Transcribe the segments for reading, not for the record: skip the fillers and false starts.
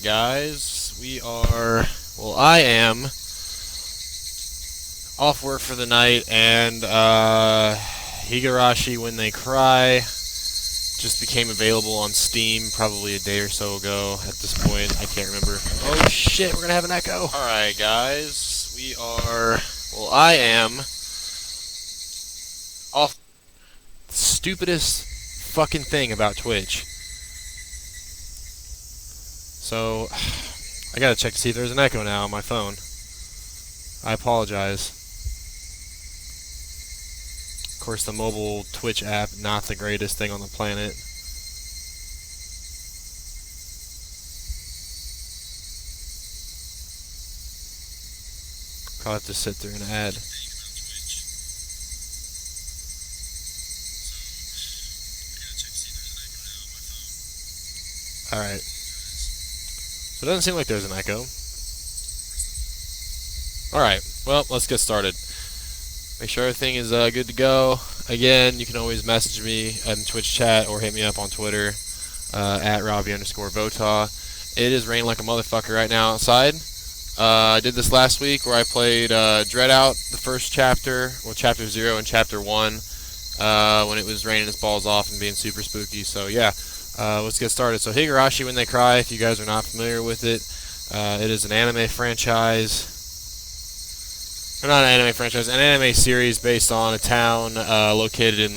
Alright guys, I am off work for the night, and Higurashi When They Cry just became available on Steam probably a day or so ago at this point. I can't remember. Oh shit, we're gonna have an echo. Alright guys, I am off the stupidest fucking thing about Twitch. So, I gotta check to see if there's an echo now on my phone. I apologize. Of course, the mobile Twitch app, not the greatest thing on the planet. Probably have to sit through an ad. Alright. So it doesn't seem like there's an echo. Alright, well, let's get started. Make sure everything is good to go. Again, you can always message me in Twitch chat or hit me up on Twitter at Robbie_Votah. It is raining like a motherfucker right now outside. I did this last week where I played Dread Out, the first chapter, well, Chapter 0 and Chapter 1, when it was raining its balls off and being super spooky. So yeah, let's get started. So Higurashi When They Cry, if you guys are not familiar with it, it is an anime franchise. Or not an anime franchise, an anime series based on a town located in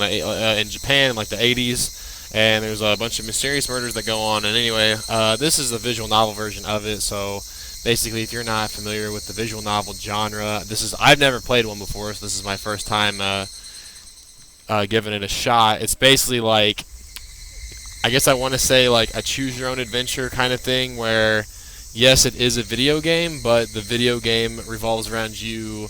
Japan in like the 80s, and there's a bunch of mysterious murders that go on. And anyway, this is the visual novel version of it. So basically, if you're not familiar with the visual novel genre, I've never played one before, so this is my first time giving it a shot. It's basically like, I guess I want to say like a choose your own adventure kind of thing, where yes, it is a video game, but the video game revolves around you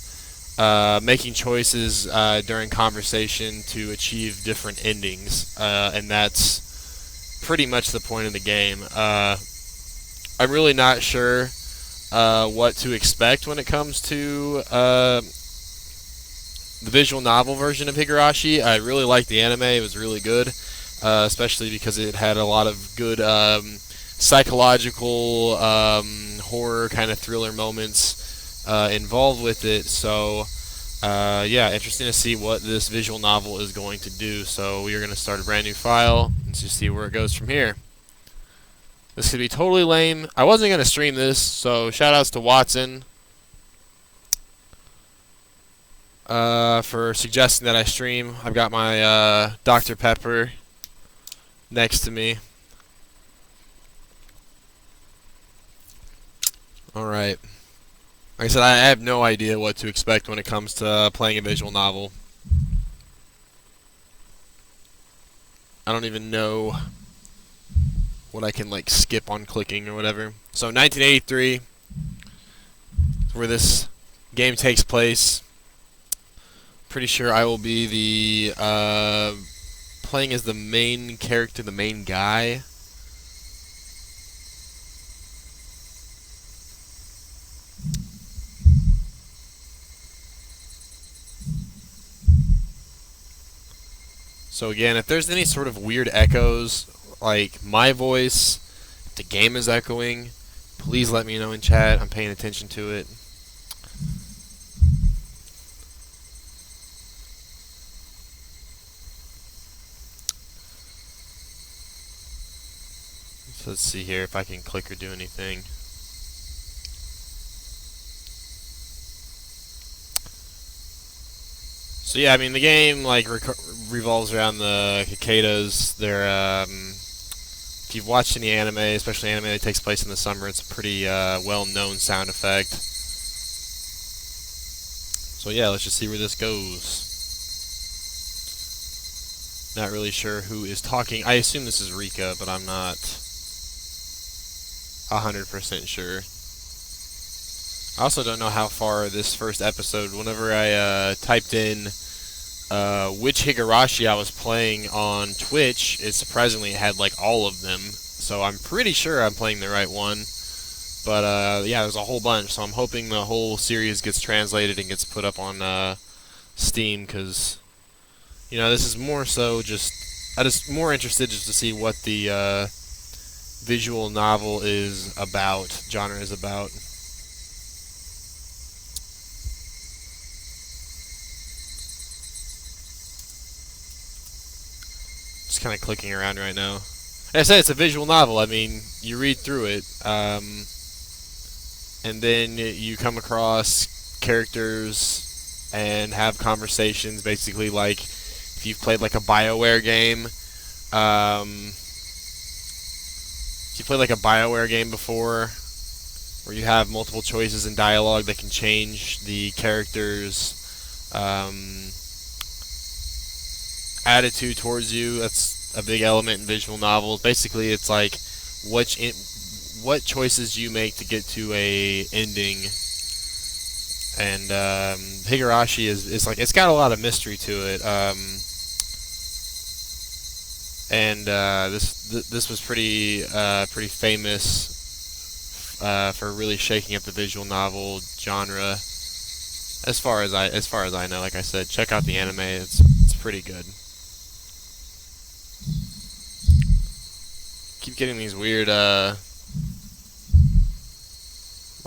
making choices during conversation to achieve different endings, and that's pretty much the point of the game. I'm really not sure what to expect when it comes to the visual novel version of Higurashi. I really liked the anime. It was really good, especially because it had a lot of good psychological horror kind of thriller moments involved with it. So yeah, interesting to see what this visual novel is going to do. So we are going to start a brand new file and just see where it goes from here. This could be totally lame. I wasn't going to stream this, so shoutouts to Watson for suggesting that I stream. I've got my Dr. Pepper next to me. Alright. Like I said, I have no idea what to expect when it comes to playing a visual novel. I don't even know what I can like skip on clicking or whatever. So 1983 is where this game takes place. Pretty sure I will be the playing as the main character, the main guy. So again, if there's any sort of weird echoes, like my voice, if the game is echoing, please let me know in chat. I'm paying attention to it. So let's see here if I can click or do anything. So yeah, I mean the game like revolves around the cicadas. They're if you've watched any anime, especially anime that takes place in the summer, it's a pretty well-known sound effect. So yeah, let's just see where this goes. Not really sure who is talking. I assume this is Rika, but I'm not 100% sure. I also don't know how far this first episode, whenever I typed in which Higurashi I was playing on Twitch, it surprisingly had like all of them. So I'm pretty sure I'm playing the right one. But yeah, there's a whole bunch. So I'm hoping the whole series gets translated and gets put up on Steam, because you know, this is more so just I'm just more interested just to see what the visual novel is about, genre is about. Just kind of clicking around right now. Like I said, it's a visual novel. I mean, you read through it, and then you come across characters and have conversations, basically like if you've played like a BioWare game. If you played like a BioWare game before, where you have multiple choices and dialogue that can change the character's attitude towards you, that's a big element in visual novels. Basically, it's like what choices you make to get to a ending. And Higurashi is like, it's got a lot of mystery to it. This was pretty famous for really shaking up the visual novel genre. As far as I know, like I said, check out the anime. It's pretty good. Keep getting these weird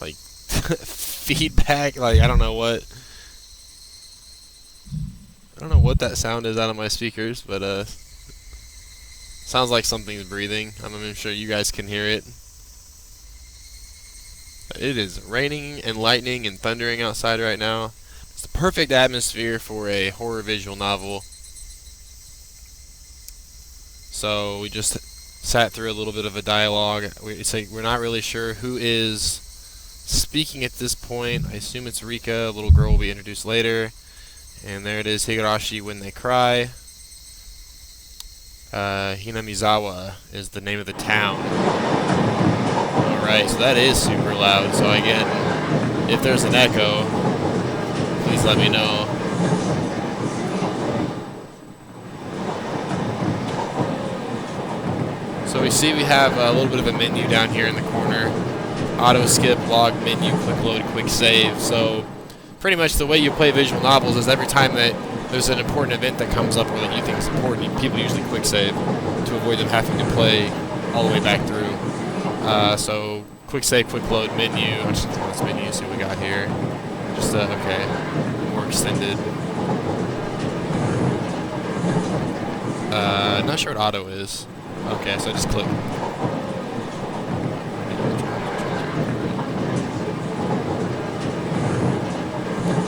like feedback. Like I don't know what that sound is out of my speakers, but sounds like something's breathing. I'm sure you guys can hear it. It is raining and lightning and thundering outside right now. It's the perfect atmosphere for a horror visual novel. So we just sat through a little bit of a dialogue. We're not really sure who is speaking at this point. I assume it's Rika. A little girl will be introduced later. And there it is, Higurashi when they cry. Hinamizawa is the name of the town. Alright, so that is super loud. So again, if there's an echo, please let me know. So we see we have a little bit of a menu down here in the corner. Auto skip, log menu, quick load, quick save. So pretty much the way you play visual novels is every time that there's an important event that comes up or that you think is important, people usually quick save to avoid them having to play all the way back through. So quick save, quick load, menu. I'll just click on this menu, see what we got here. Just okay, more extended. Not sure what auto is. Okay, so I just click.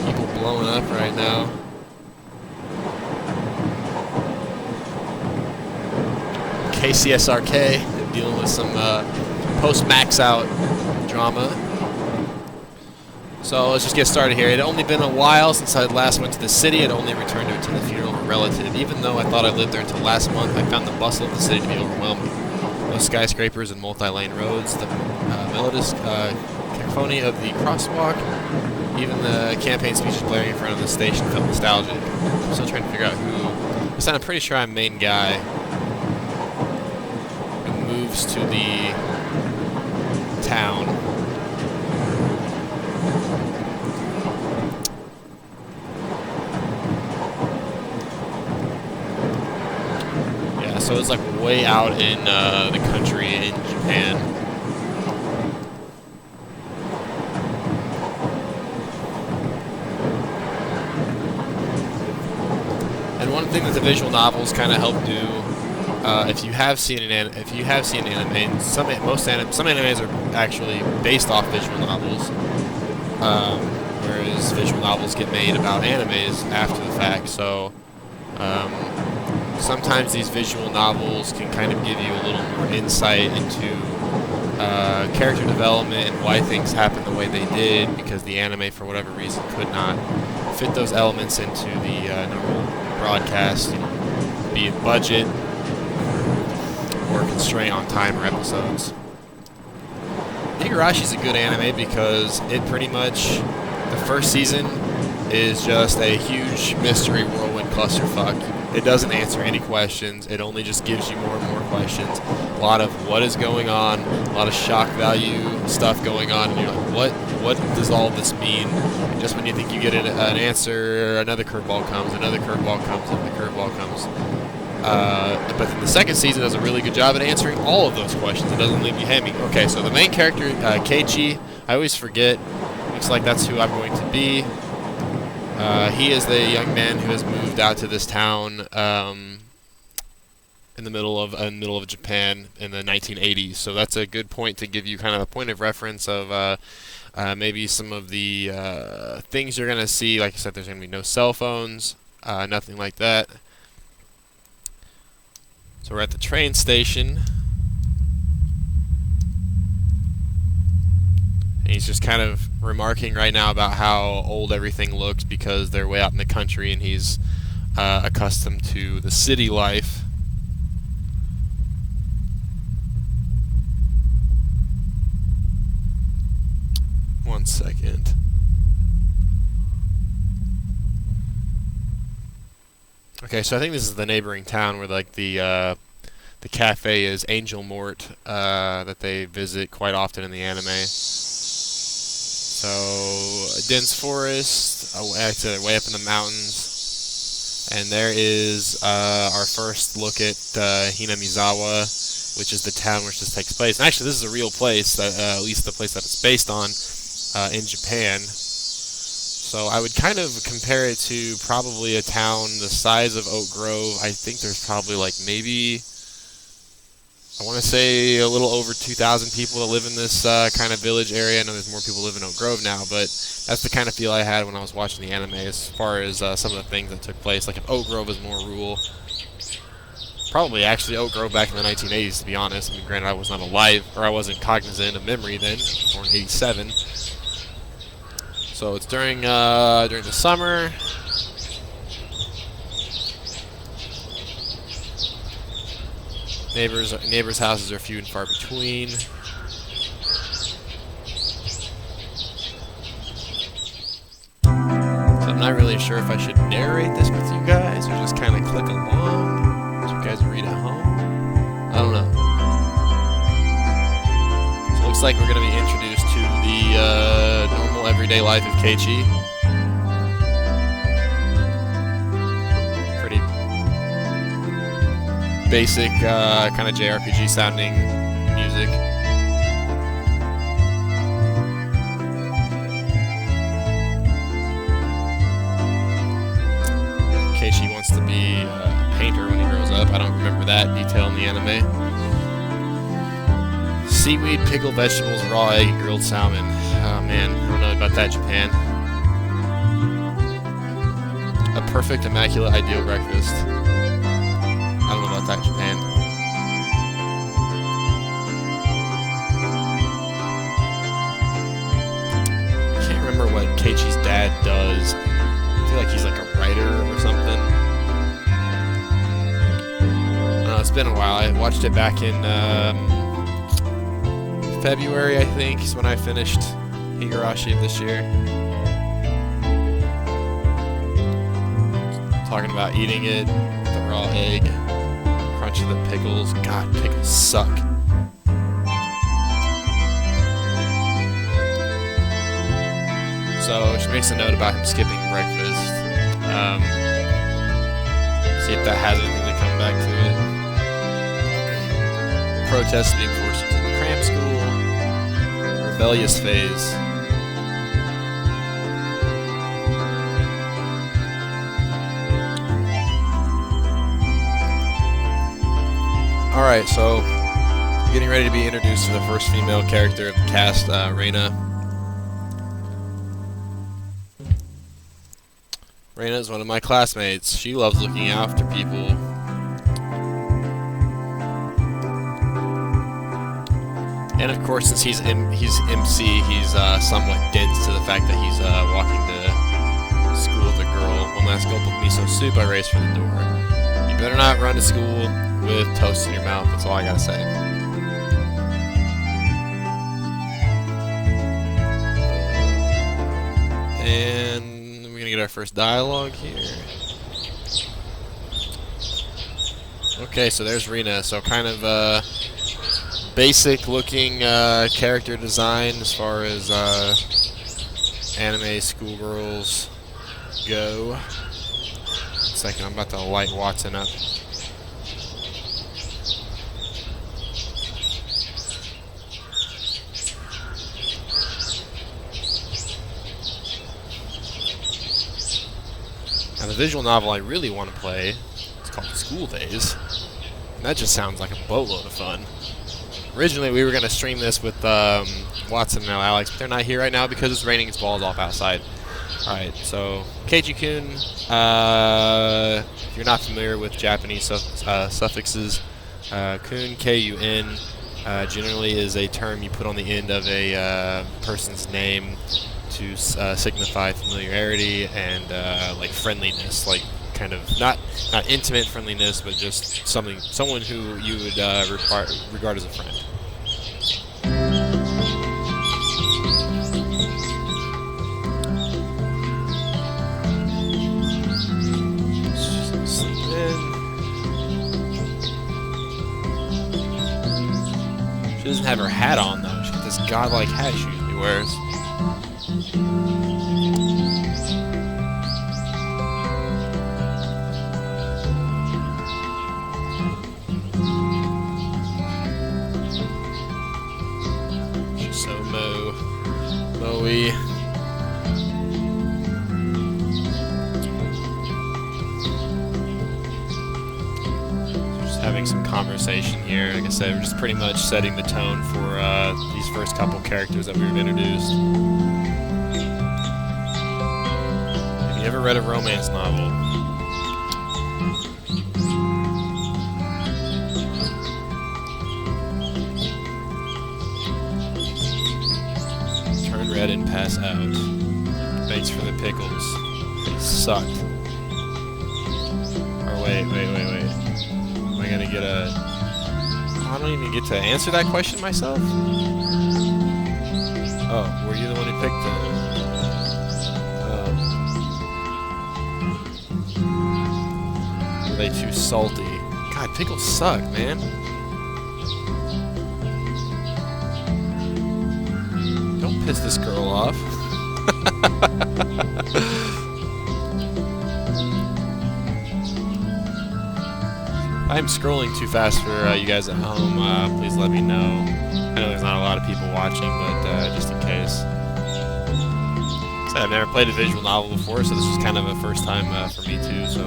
People blowing up right now. KCSRK dealing with some post-max out drama. So let's just get started here. It had only been a while since I last went to the city. I'd only returned to attend the funeral of a relative. Even though I thought I lived there until last month, I found the bustle of the city to be overwhelming. Those skyscrapers and multi-lane roads, the melodious cacophony of the crosswalk, even the campaign speeches blaring in front of the station felt nostalgic. I'm still trying to figure out who. Because I'm pretty sure I'm main guy who moves to the town. So it's like way out in the country in Japan. And one thing that the visual novels kind of help do, if you have seen an anime, and some animes are actually based off visual novels, whereas visual novels get made about animes after the fact. So. Sometimes these visual novels can kind of give you a little more insight into character development and why things happen the way they did, because the anime, for whatever reason, could not fit those elements into the normal broadcast, be it budget or constraint on time or episodes. Higurashi's a good anime because it pretty much, the first season is just a huge mystery whirlwind clusterfuck. It doesn't answer any questions. It only just gives you more and more questions. A lot of what is going on, a lot of shock value stuff going on, and you're like, what does all this mean? And just when you think you get an answer, another curveball comes, another curveball comes, another curveball comes. But then the second season does a really good job at answering all of those questions. It doesn't leave you hanging. Okay, so the main character, Keiichi, I always forget. Looks like that's who I'm going to be. He is the young man who has moved out to this town in the middle of Japan in the 1980s. So that's a good point to give you kind of a point of reference of maybe some of the things you're going to see. Like I said, there's going to be no cell phones, nothing like that. So we're at the train station. And he's just kind of remarking right now about how old everything looks because they're way out in the country and he's accustomed to the city life. One second. Okay, so I think this is the neighboring town where like the cafe is Angel Mort that they visit quite often in the anime. So dense forest, way up in the mountains, and there is our first look at Hinamizawa, which is the town which this takes place. And actually, this is a real place, that, at least the place that it's based on in Japan. So I would kind of compare it to probably a town the size of Oak Grove. I think there's probably like maybe, I want to say a little over 2,000 people that live in this kind of village area. I know there's more people live in Oak Grove now, but that's the kind of feel I had when I was watching the anime as far as some of the things that took place. Like if Oak Grove was more rural, probably actually Oak Grove back in the 1980s, to be honest. I mean, granted, I was not alive, or I wasn't cognizant of memory then, born in 87. So it's during the summer. Neighbors' houses are few and far between. So I'm not really sure if I should narrate this with you guys or just kind of click along so you guys read at home. I don't know. So it looks like we're going to be introduced to the normal everyday life of Keiichi. Pretty basic kind of JRPG sounding music. Keiichi wants to be a painter when he grows up. I don't remember that detail in the anime. Seaweed, pickled vegetables, raw egg, and grilled salmon. Oh man, I don't know about that, Japan. A perfect, immaculate, ideal breakfast. I don't know about that, Japan. I can't remember what Keiichi's dad does. I feel like he's like a writer or something. I don't know, it's been a while. I watched it back in February, I think, is when I finished Higurashi of this year. Talking about eating it, the raw egg, crunch of the pickles. God, pickles suck. So she makes a note about him skipping breakfast. See if that has anything to come back to it. Protests being forced into the cram school. Rebellious phase. Alright, so getting ready to be introduced to the first female character of the cast, Reina. Reina is one of my classmates. She loves looking after people. And of course, since he's MC, he's somewhat dense to the fact that he's walking to school with a girl. One last gulp of miso soup, I race for the door. You better not run to school with toast in your mouth, that's all I gotta say. And we're gonna get our first dialogue here. Okay, so there's Rina. So kind of basic looking character design as far as anime schoolgirls go. Second, I'm about to light Watson up. the visual novel I really want to play is called School Days. And that just sounds like a boatload of fun. Originally, we were going to stream this with Watson and Alex, but they're not here right now because it's raining its balls off outside. Alright, so Keiji-kun, if you're not familiar with Japanese suffixes, kun, K-U-N, generally is a term you put on the end of a person's name to signify familiarity and like friendliness, like kind of not intimate friendliness, but just someone who you would regard as a friend. Sleep in. She doesn't have her hat on though. She's got this godlike hat she usually wears. Moe. Just having some conversation here. Like I said, we're just pretty much setting the tone for these first couple characters that we've introduced. Have you ever read a romance novel? Red and pass out. Thanks for the pickles. They sucked. Or wait. Am I gonna get a... I don't even get to answer that question myself? Oh, were you the one who picked the... Were they too salty? God, pickles suck, man. Piss this girl off. I'm scrolling too fast for you guys at home. Please let me know. I know there's not a lot of people watching, but just in case. So I've never played a visual novel before, so this was kind of a first time for me too. So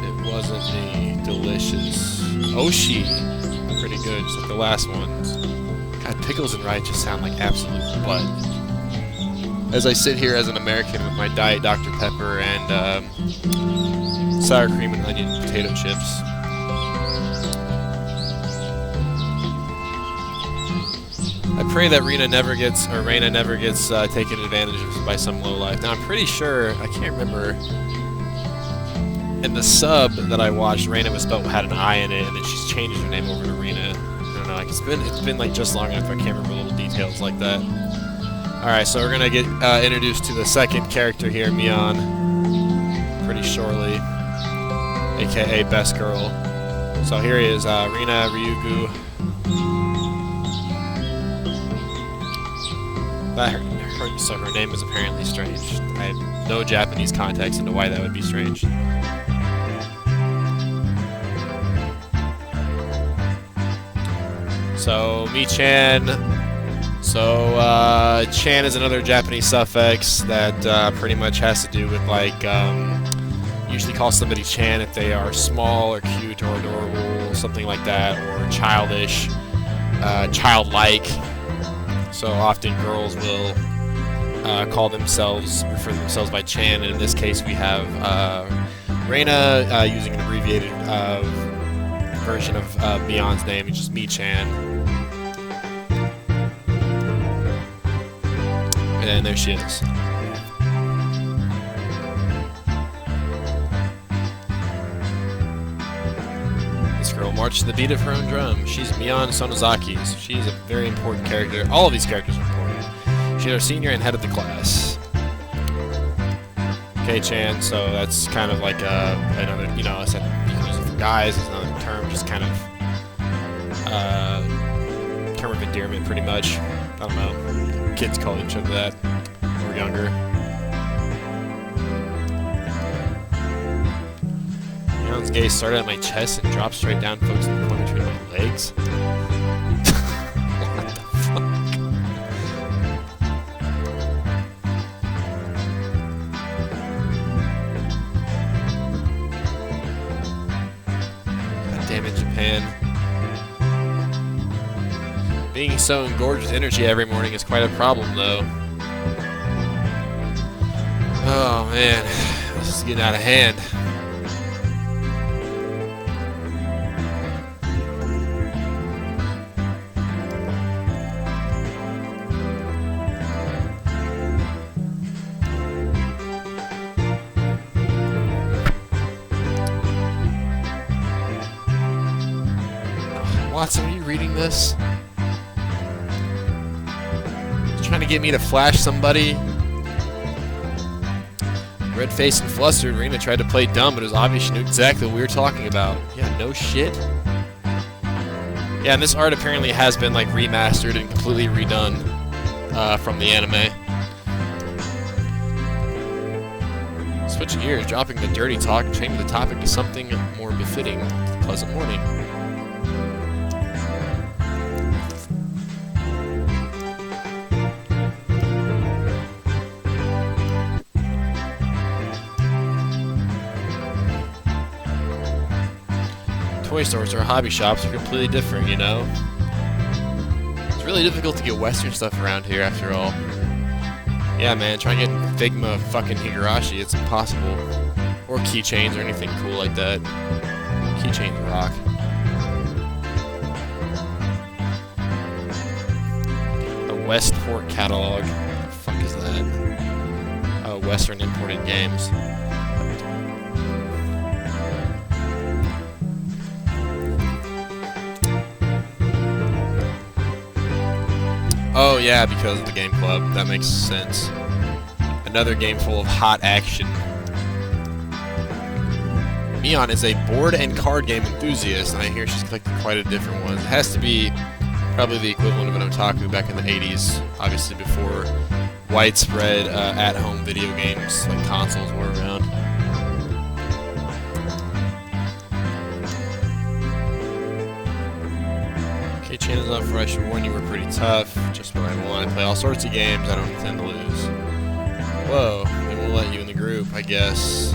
it wasn't the delicious Oshi. Pretty good, just like the last ones. God, pickles and rye just sound like absolute butt. As I sit here as an American with my Diet Dr. Pepper and sour cream and onion potato chips. I pray that Reyna never gets taken advantage of by some lowlife. Now I'm pretty sure, I can't remember. In the sub that I watched, Reyna was spelled had an I in it, and then she's changed her name over to Reyna. I don't know, like it's been like just long enough. I can't remember little details like that. All right, so we're gonna get introduced to the second character here, Mion, pretty shortly, aka Best Girl. So here he is, Reyna Ryugu. So her name is apparently strange. I have no Japanese context into why that would be strange. So, Mi-chan. So, chan is another Japanese suffix that pretty much has to do with, like, usually call somebody chan if they are small or cute or adorable, something like that, or childish, childlike. So, often girls will refer to themselves by chan, and in this case we have Reyna using an abbreviated version of Mion's name, it's just Mi-chan. And there she is. This girl marches to the beat of her own drum. She's Mion Sonozaki, so she's a very important character. All of these characters are important. She's our senior and head of the class. K-chan, so that's kind of like another, you know, I said you can use it for guys, it's another term, just kind of term of endearment, pretty much. I don't know. Kids call each other that, or younger. Mion's gaze started at my chest and dropped straight down, focusing the point between my legs. What the fuck? Being so engorged with energy every morning is quite a problem, though. Oh man, this is getting out of hand. Watson, are you reading this? Trying to get me to flash somebody. Red-faced and flustered, Rena tried to play dumb, but it was obvious she knew exactly what we were talking about. Yeah, no shit. Yeah, and this art apparently has been like remastered and completely redone from the anime. Switch gears, dropping the dirty talk and changing the topic to something more befitting the pleasant morning. Toy stores or hobby shops are completely different, you know? It's really difficult to get Western stuff around here, after all. Yeah, man, try and get Figma fucking Higurashi, it's impossible. Or keychains or anything cool like that. Keychains rock. A Westport catalog. What the fuck is that? Oh, Western imported games. Oh yeah, because of the game club. That makes sense. Another game full of hot action. Mion is a board and card game enthusiast, and I hear she's collected quite a different one. It has to be probably the equivalent of an otaku back in the 80s, obviously before widespread at-home video games like consoles were around. Okay, channels up for I should warn you we're pretty tough. Just what I want. I play all sorts of games. I don't intend to lose. Whoa, then we'll let you in the group, I guess.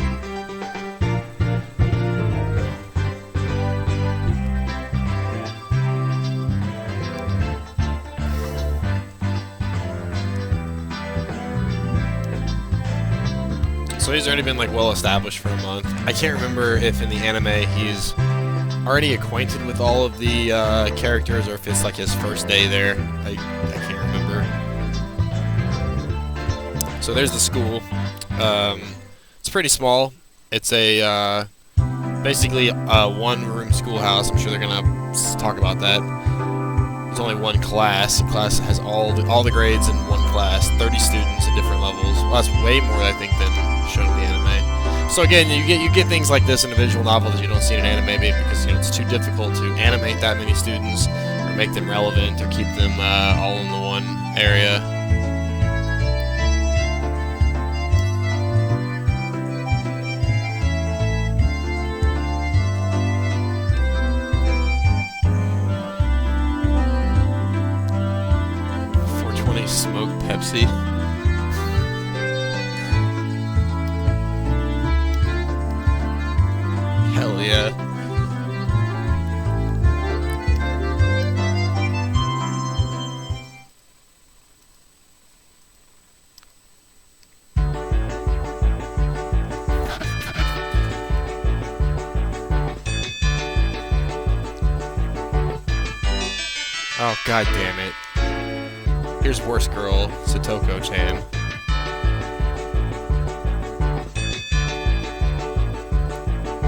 So he's already been like well established for a month. I can't remember if in the anime he's already acquainted with all of the characters or if it's like his first day there. I can't remember. So there's the school. It's pretty small. It's a basically a one-room schoolhouse. I'm sure they're gonna talk about that. There's only one class. The class has all the grades in one class. 30 students at different levels. Well, that's way more, I think, than shown in the anime. So again, you get things like this in a visual novel that you don't see in an anime, maybe because it's too difficult to animate that many students or make them relevant or keep them all in the one area. Smoke Pepsi. Hell yeah. Oh, god damn it. Here's Worst Girl, Satoko-chan.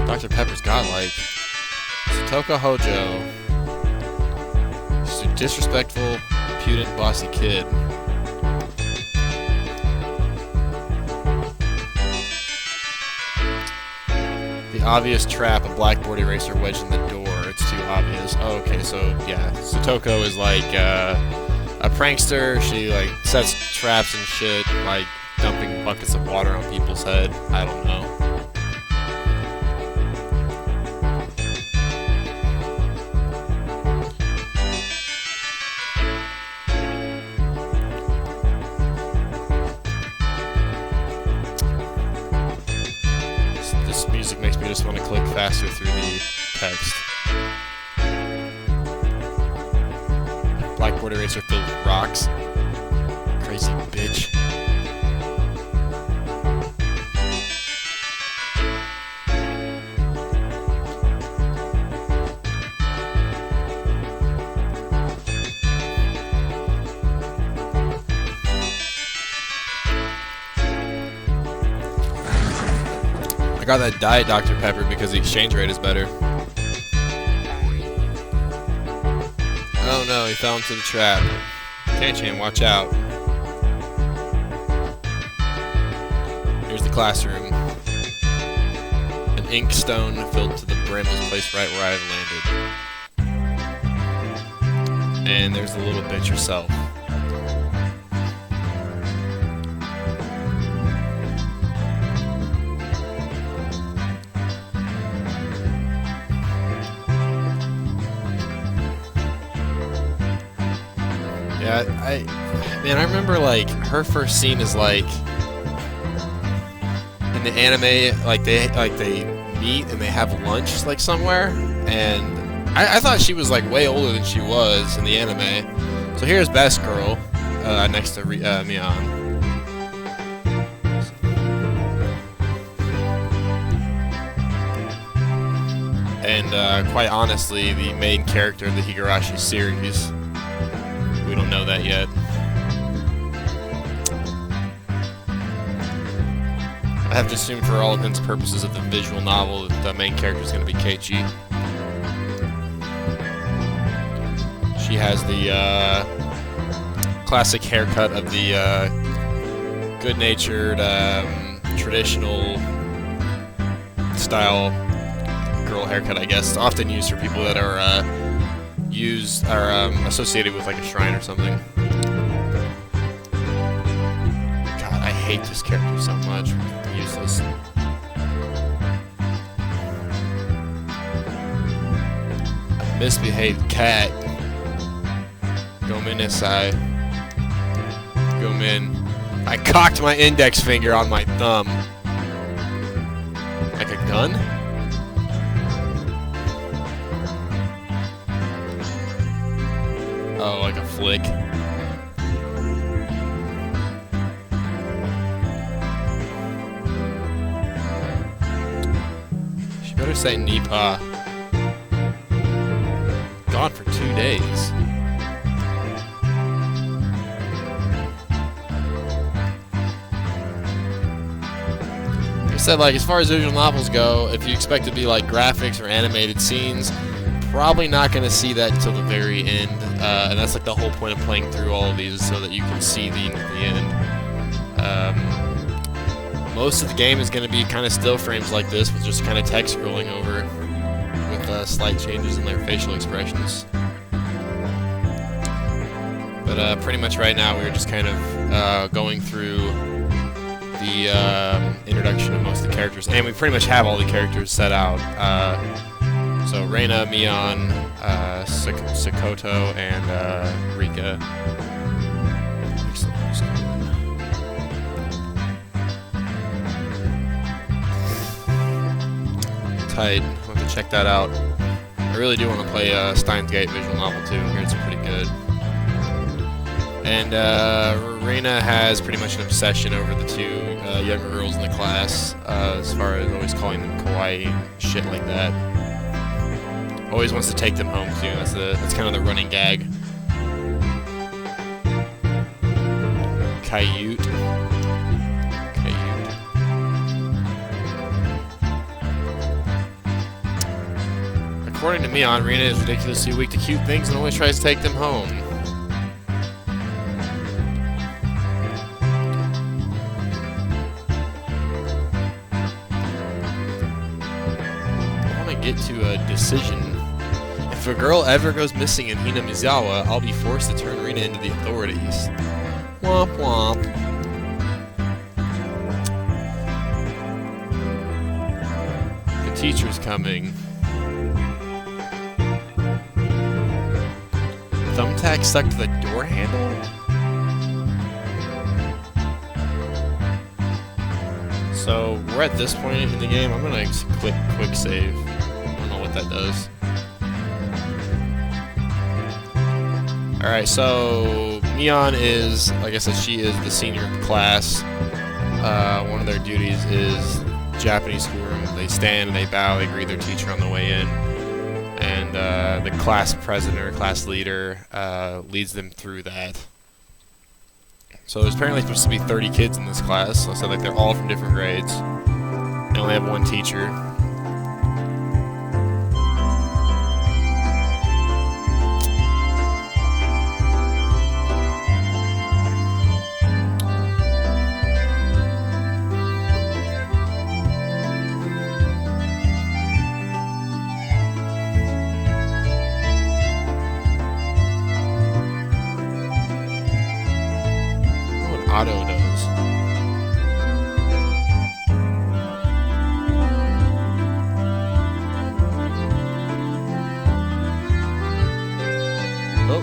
Dr. Pepper's godlike. Satoko Hojo. She's a disrespectful, impudent, bossy kid. The obvious trap, a blackboard eraser wedged in the door. It's too obvious. Oh, okay, so yeah, Satoko is like, a prankster. She like sets traps and shit, like dumping buckets of water on people's head. I don't know. This music makes me just want to click faster through the text. Blackboard skateboard eraser filled with rocks. Crazy bitch. I got that Diet Dr. Pepper because the exchange rate is better. Oh no, he fell into the trap. Kanchan, watch out. Here's the classroom. An ink stone filled to the brim is placed right where I have landed. And there's the little bitch herself. Yeah, man, I remember like her first scene is like in the anime, like they meet and they have lunch like somewhere, and I thought she was like way older than she was in the anime. So here's Best Girl next to Mion. And quite honestly, the main character of the Higurashi series. We don't know that yet. I have to assume for all intents and purposes of the visual novel that the main character is going to be Keiichi. She has the classic haircut of the good-natured, traditional style girl haircut, I guess. It's often used for people that are associated with like a shrine or something. God, I hate this character so much. Useless. A misbehaved cat. Gomenesai. Gomen. I cocked my index finger on my thumb. Like a gun? Oh, like a flick. She better say Nipa. Gone for 2 days. Like I said, like as far as visual novels go, if you expect to be like graphics or animated scenes, probably not going to see that until the very end, and that's like the whole point of playing through all of these, so that you can see the end. Most of the game is going to be kind of still frames like this, with just kind of text scrolling over, with slight changes in their facial expressions. But pretty much right now we're just kind of going through the introduction of most of the characters, and we pretty much have all the characters set out. So Reina, Mion, Sakoto, and Rika. Tight. I'll have to check that out. I really do want to play Steins Gate visual novel too. I hear it's pretty good. And Reina has pretty much an obsession over the two younger girls in the class, as far as always calling them kawaii and shit like that. Always wants to take them home too. That's kind of the running gag. Kaiute. According to Mion, Rina is ridiculously weak to cute things and always tries to take them home. I want to get to a decision. If a girl ever goes missing in Hinamizawa, I'll be forced to turn Rina into the authorities. Womp womp. The teacher's coming. Thumbtack stuck to the door handle? So, we're at this point in the game. I'm gonna click quick save. I don't know what that does. Alright, so Mion is, like I said, she is the senior of the class. One of their duties is Japanese schoolroom. They stand and they bow, they greet their teacher on the way in. And the class president or class leader leads them through that. So there's apparently supposed to be 30 kids in this class. So like they're all from different grades. They only have one teacher. Auto does. Oh.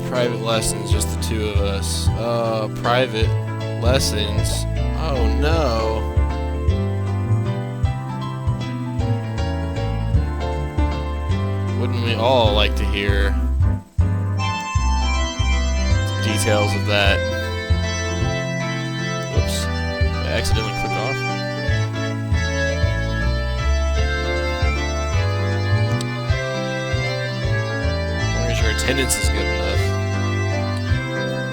Private lessons, just the two of us. Private lessons. Oh no. Wouldn't we all like to hear the details of that? Whoops. I accidentally clicked off. As long as your attendance is good enough.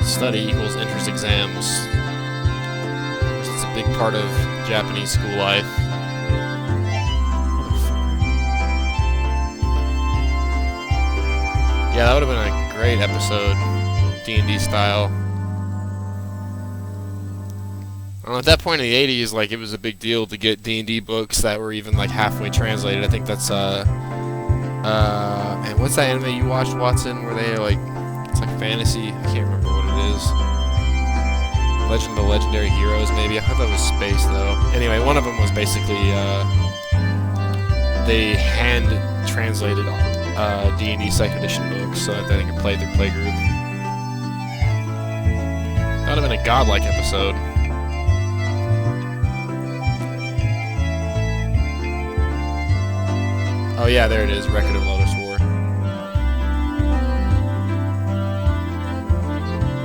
Study equals entrance exams. It's a big part of Japanese school life. Yeah, that would have been a great episode, D&D style. I don't know, at that point in the 80s, like, it was a big deal to get D&D books that were even, like, halfway translated. I think that's, man, what's that anime you watched, Watson, where they, like, it's like fantasy, I can't remember what it is. Legend of the Legendary Heroes, maybe. I thought that was space, though. Anyway, one of them was basically, they hand-translated D&D 2nd edition books so that they could play their playgroup. That would have been a godlike episode. Oh yeah, there it is, Record of Lotus War.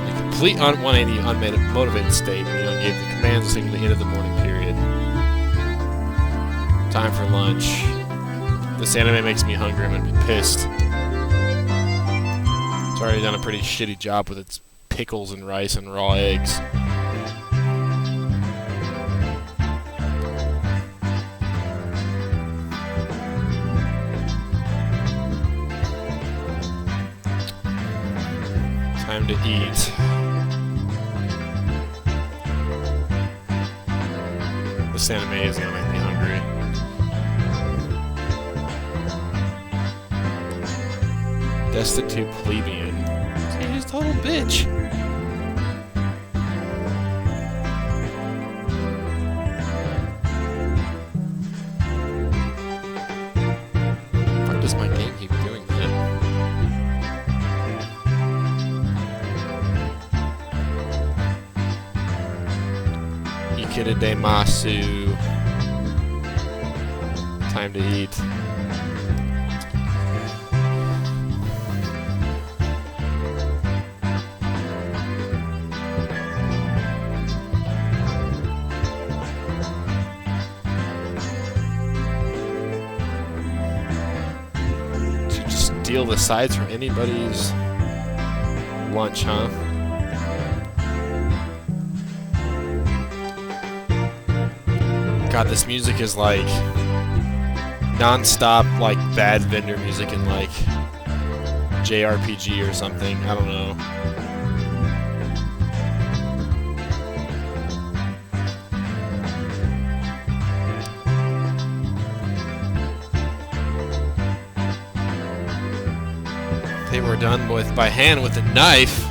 A complete 180 unmotivated state, gave the commands listening to the end of the morning period. Time for lunch. This anime makes me hungry, I'm gonna be pissed. It's already done a pretty shitty job with its pickles and rice and raw eggs. Time to eat. This anime is gonna make me hungry. Destitute plebeian. He's a total bitch. Why does my game keep doing that? Ikiridemasu. Time to eat. Steal the sides from anybody's lunch, huh? God, this music is like non-stop, like bad vendor music in like JRPG or something. I don't know. They were done with by hand with a knife.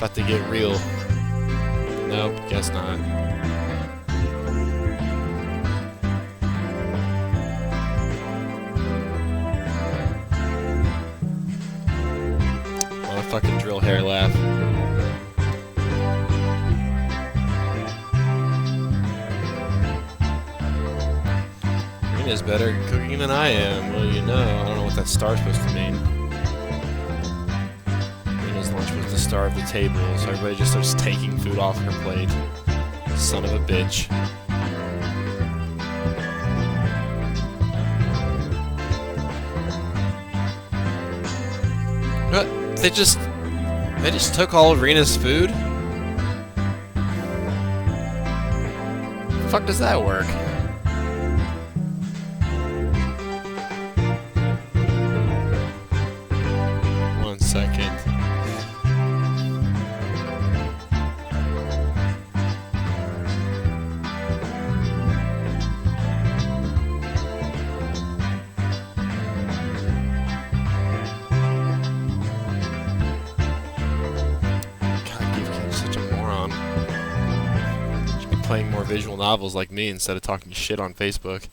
About to get real. Nope, guess not. Motherfucking drill hair laugh. Rena's better at cooking than I am. Well, you know, I don't know what that star's supposed to mean. Rena's lunch was the star of the table, so everybody just starts taking food off her plate. Son of a bitch. What? They just took all of Rena's food? The fuck does that work? One second. Playing more visual novels like me instead of talking shit on Facebook.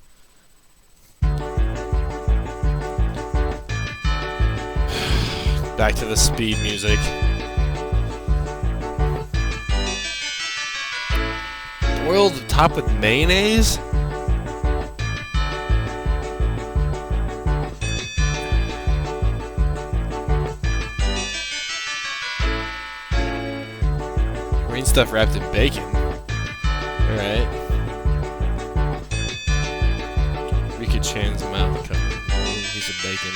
Back to the speed music. Boiled top with mayonnaise? Green stuff wrapped in bacon. Alright. Rika Chan's mouth cut. Piece of bacon.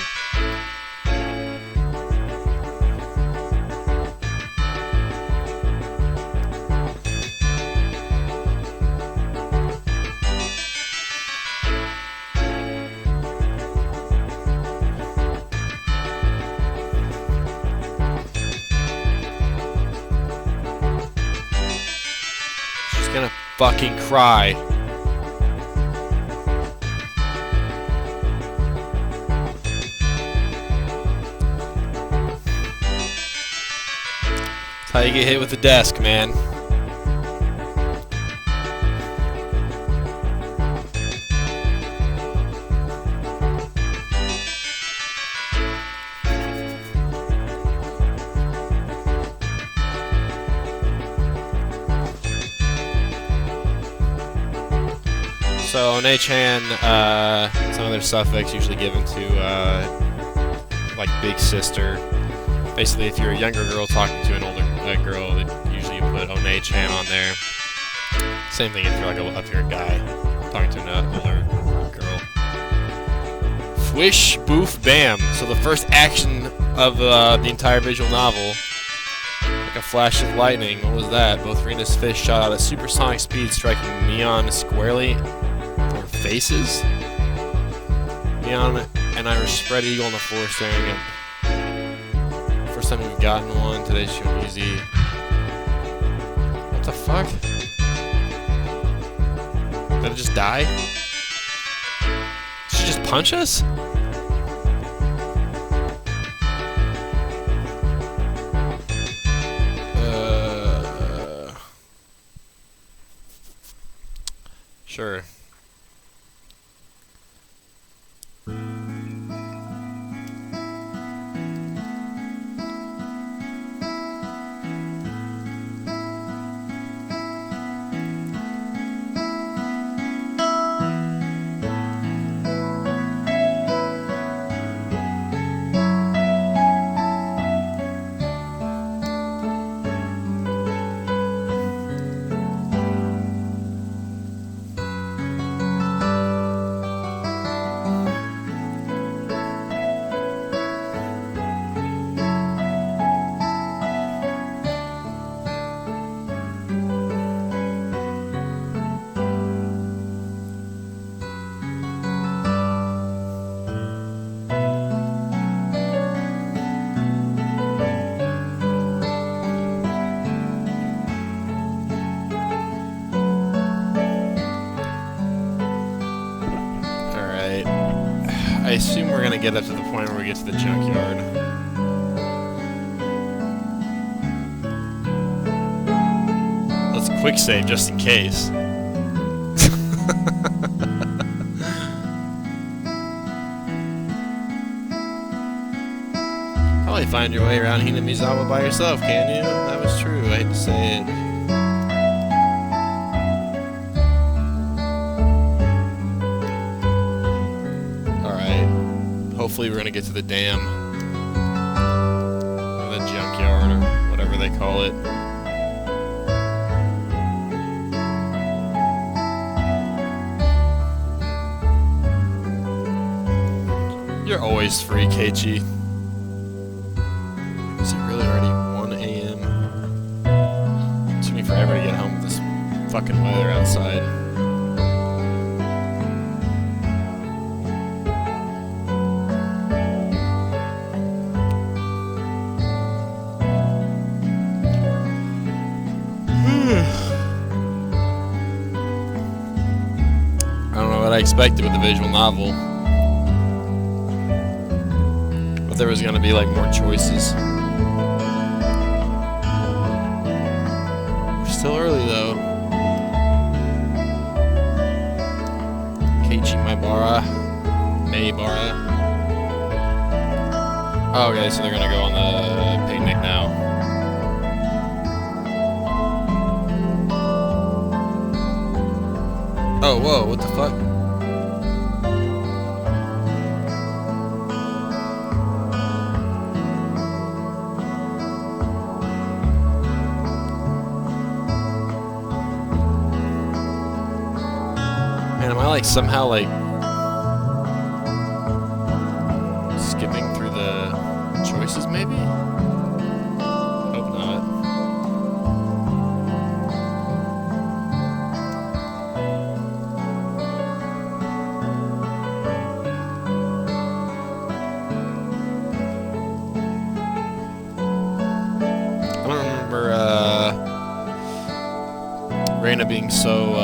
She's gonna fucking cry. That's how you get hit with the desk, man. So One-chan, some of their suffix usually given to like big sister. Basically, if you're a younger girl talking to an older girl, usually you put One-chan on there. Same thing if you're like if you're a guy talking to an older girl. Fwish, boof, bam. So the first action of the entire visual novel, like a flash of lightning. What was that? Both Rena's fists shot out at supersonic speed, striking Mion squarely. Faces. Mion and I were spread eagle on the floor staring up. First time we've gotten one. Today she went easy. What the fuck? Did it just die? Did she just punch us? Sure. I assume we're gonna get up to the point where we get to the junkyard. quick save just in case. Probably find your way around Hinamizawa by yourself, can you? That was true. I hate to say it. Alright. Hopefully we're gonna get to the dam. Or the junkyard, or whatever they call it. You're always free, Keiichi. Is it really already 1 a.m.? It took me forever to get home with this fucking weather outside. I don't know what I expected with the visual novel. But there was gonna be like more choices. We're still early though. Keiichi Maibara. Oh, okay, so they're gonna go on the picnic now. Oh, whoa, what the fuck? Man, am I like somehow like skipping through the choices maybe? Hope not. I don't remember Reina being so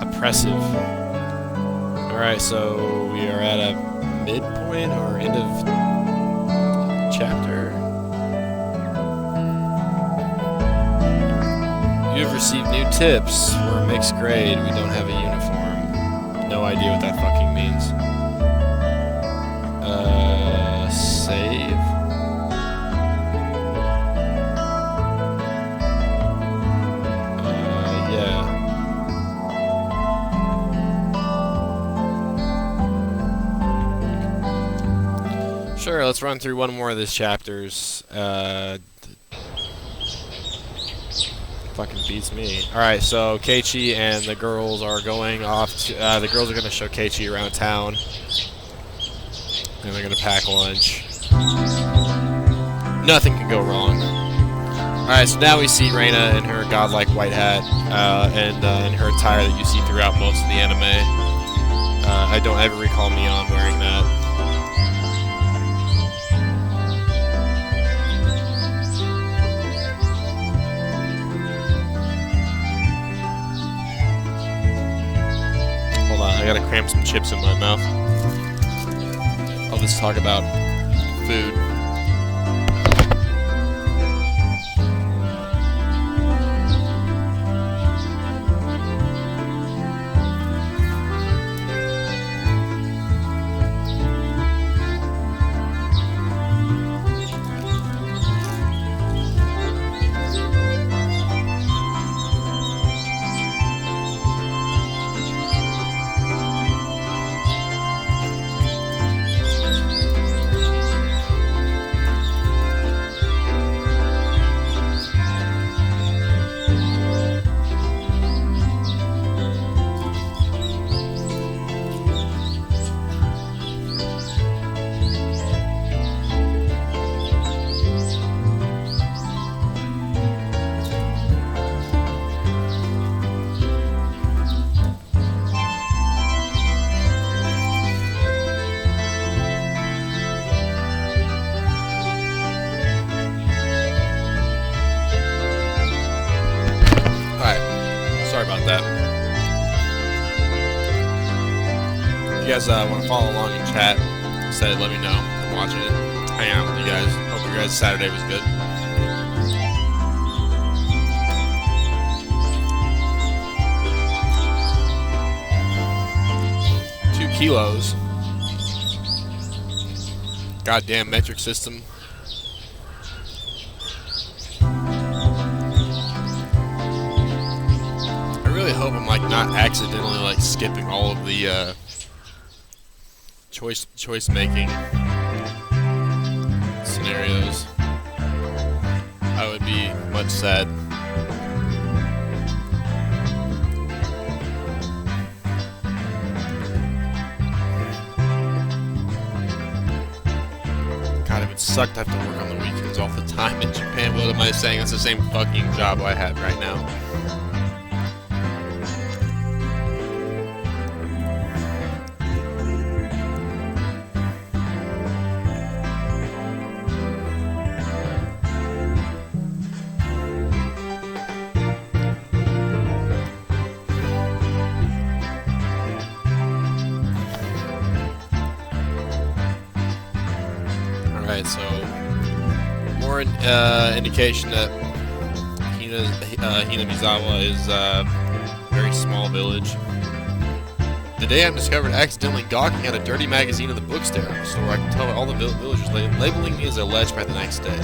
oppressive. Alright, so we are at a midpoint or end of chapter. You have received new tips. We're a mixed grade. We don't have a uniform. No idea what that fucking means. Save? Yeah. Sure, let's run through one more of these chapters. Fucking beats me. Alright, so Keiichi and the girls are going off to, the girls are gonna show Keiichi around town. And they're gonna pack lunch. Nothing can go wrong. Alright, so now we see Reina in her godlike white hat, and in her attire that you see throughout most of the anime. I don't ever recall Mion wearing that. Hold on, I gotta cram some chips in my mouth. I'll just talk about food. Sorry about that. If you guys want to follow along in chat, instead let me know. I'm watching it. Hang out with you guys. Hope your guys' Saturday was good. kilos. Goddamn metric system. I really hope I'm like not accidentally like skipping all of the choice making scenarios. I would be much sad. God, it would suck to have to work on the weekends all the time in Japan. What am I saying? It's the same fucking job I have right now. Alright, so more indication that Hinamizawa is a very small village. The day I'm discovered accidentally gawking at a dirty magazine in the bookstore, I can tell all the villagers labeling me as a lech by the next day.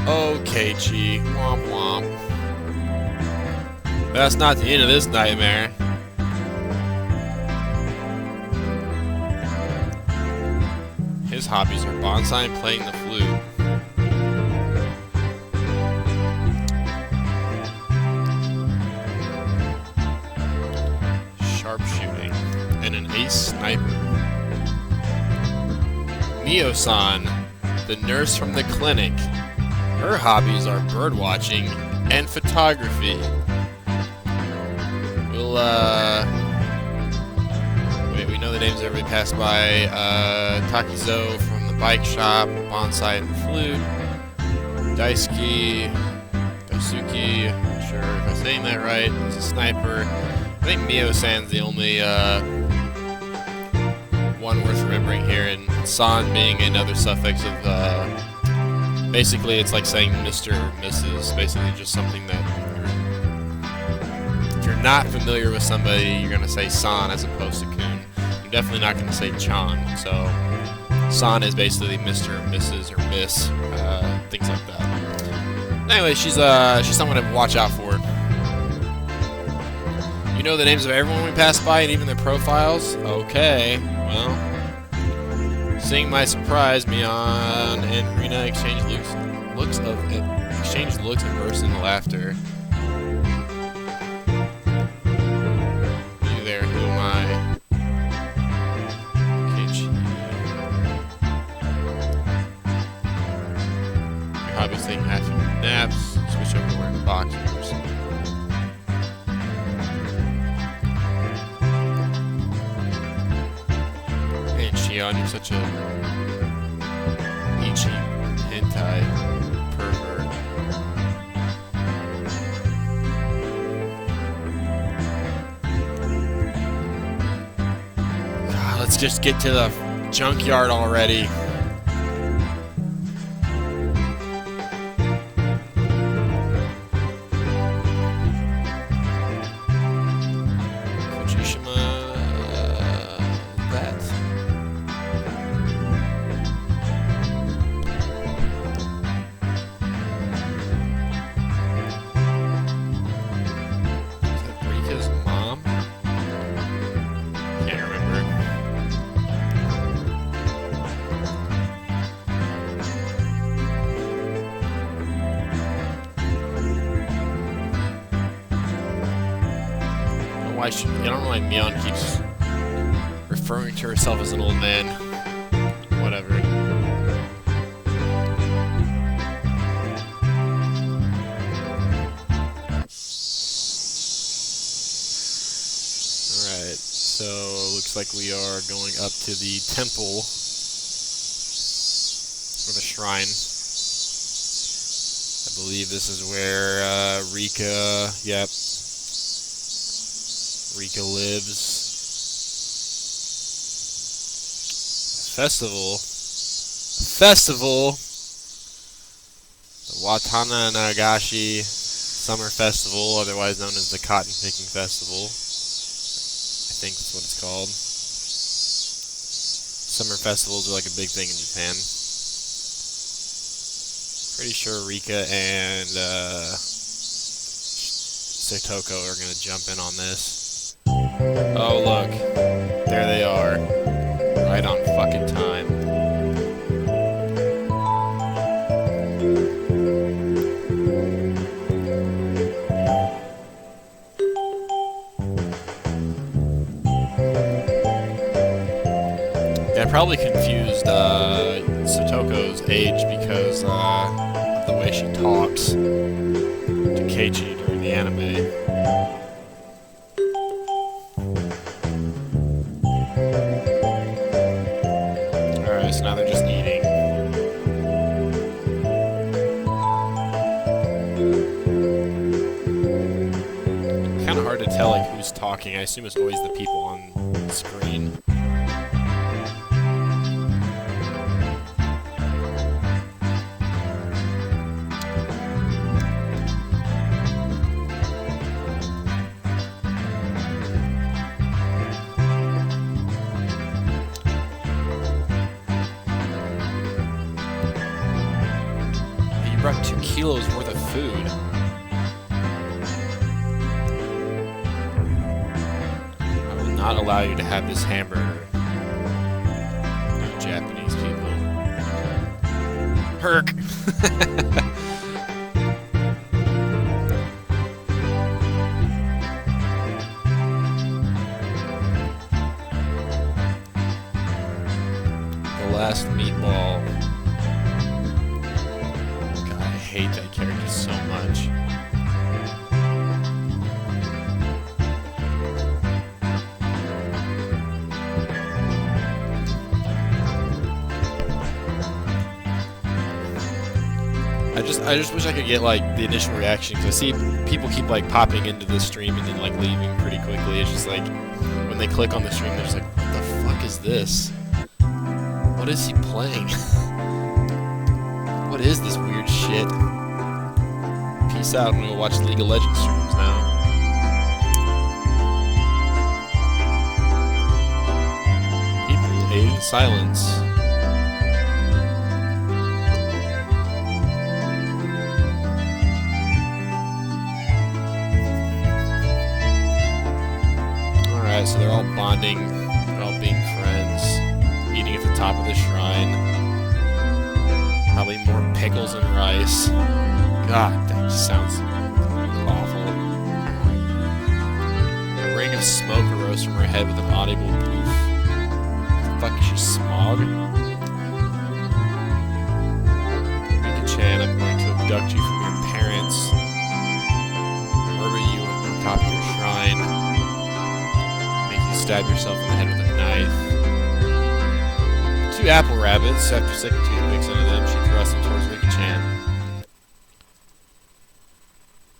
Okay, Chi, womp womp. That's not the end of this nightmare. His hobbies are bonsai and playing the flute. Sharpshooting and an ace sniper. Mio-san, the nurse from the clinic. Her hobbies are birdwatching and photography. We know the names everybody passed by. Takizo from the bike shop, bonsai and flute. Daisuke, I'm not sure if I'm saying that right. He's a sniper. I think Mio-san's the only one worth remembering here, and san being another suffix of basically it's like saying Mr. or Mrs. Basically just something that if you're not familiar with somebody, you're gonna say san as opposed to kun. You're definitely not gonna say chan. So san is basically Mr. or Mrs. or Miss, things like that. Anyway, she's someone to watch out for. You know the names of everyone we pass by and even their profiles? Okay, well, seeing my surprise, Mion and Rina exchange looks and burst into laughter. You there? Who am I? Your hobby's taking afternoon naps. Switch over to wearing boxers. Man, Shion, you're such a ichi hentai pervert. God, let's just get to the junkyard already. I don't know why Mion keeps referring to herself as an old man. Whatever. Alright, so looks like we are going up to the temple, or the shrine. I believe this is where Rika, yep, Rika lives. Festival. The Watana Nagashi Summer Festival, otherwise known as the Cotton Picking Festival. I think that's what it's called. Summer festivals are like a big thing in Japan. Pretty sure Rika and Sotoko are gonna jump in on this. Oh look, there they are, right on fucking time. Yeah, I probably confused Sotoko's age because of the way she talks to Keiichi during the anime. Alright, so now they're just eating. It's kind of hard to tell like who's talking. I assume it's always the people on the screen. Brought 2 kilos worth of food. I will not allow you to have this hamburger. You Japanese people. Herc! The last meatball. I hate that character so much. I just wish I could get like the initial reaction, because I see people keep like popping into the stream and then like leaving pretty quickly. It's just like when they click on the stream, they're just like, what the fuck is this? What is he playing? What is this weird shit? Peace out, I'm gonna watch League of Legends streams now. People ate in silence. Alright, so they're all bonding, they're all being friends, eating at the top of the shrine. Probably more pickles and rice. God, that just sounds awful. A ring of smoke arose from her head with an audible poof. What the fuck is she, smog? Mika-chan, I'm going to abduct you from your parents. Murder you on top of your shrine. Make you stab yourself in the head with a knife. 2 apple rabbits, after sticking toothpicks into them, she thrust them towards Rika-chan.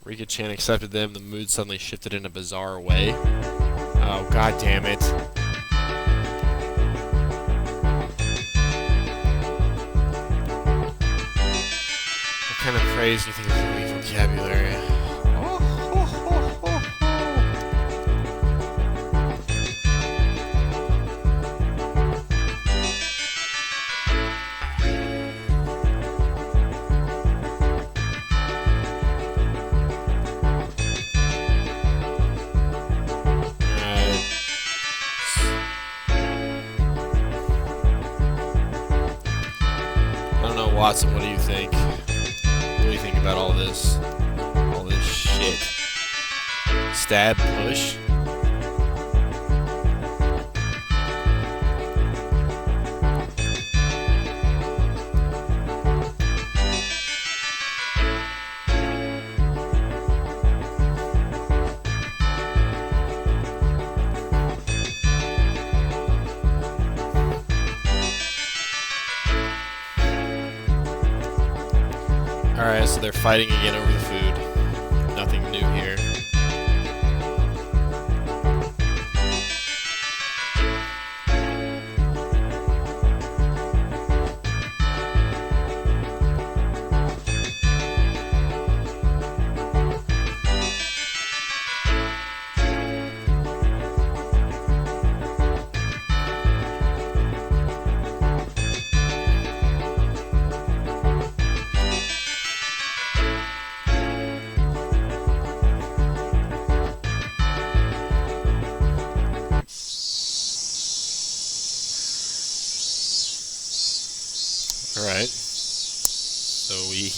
Rika-chan accepted them, the mood suddenly shifted in a bizarre way. Oh, god damn it. What kind of phrase do you think is a weak vocabulary? Watson, what do you think? What do you think about all this? All this shit. Stab, push. Alright, so they're fighting again over the food. Nothing new here.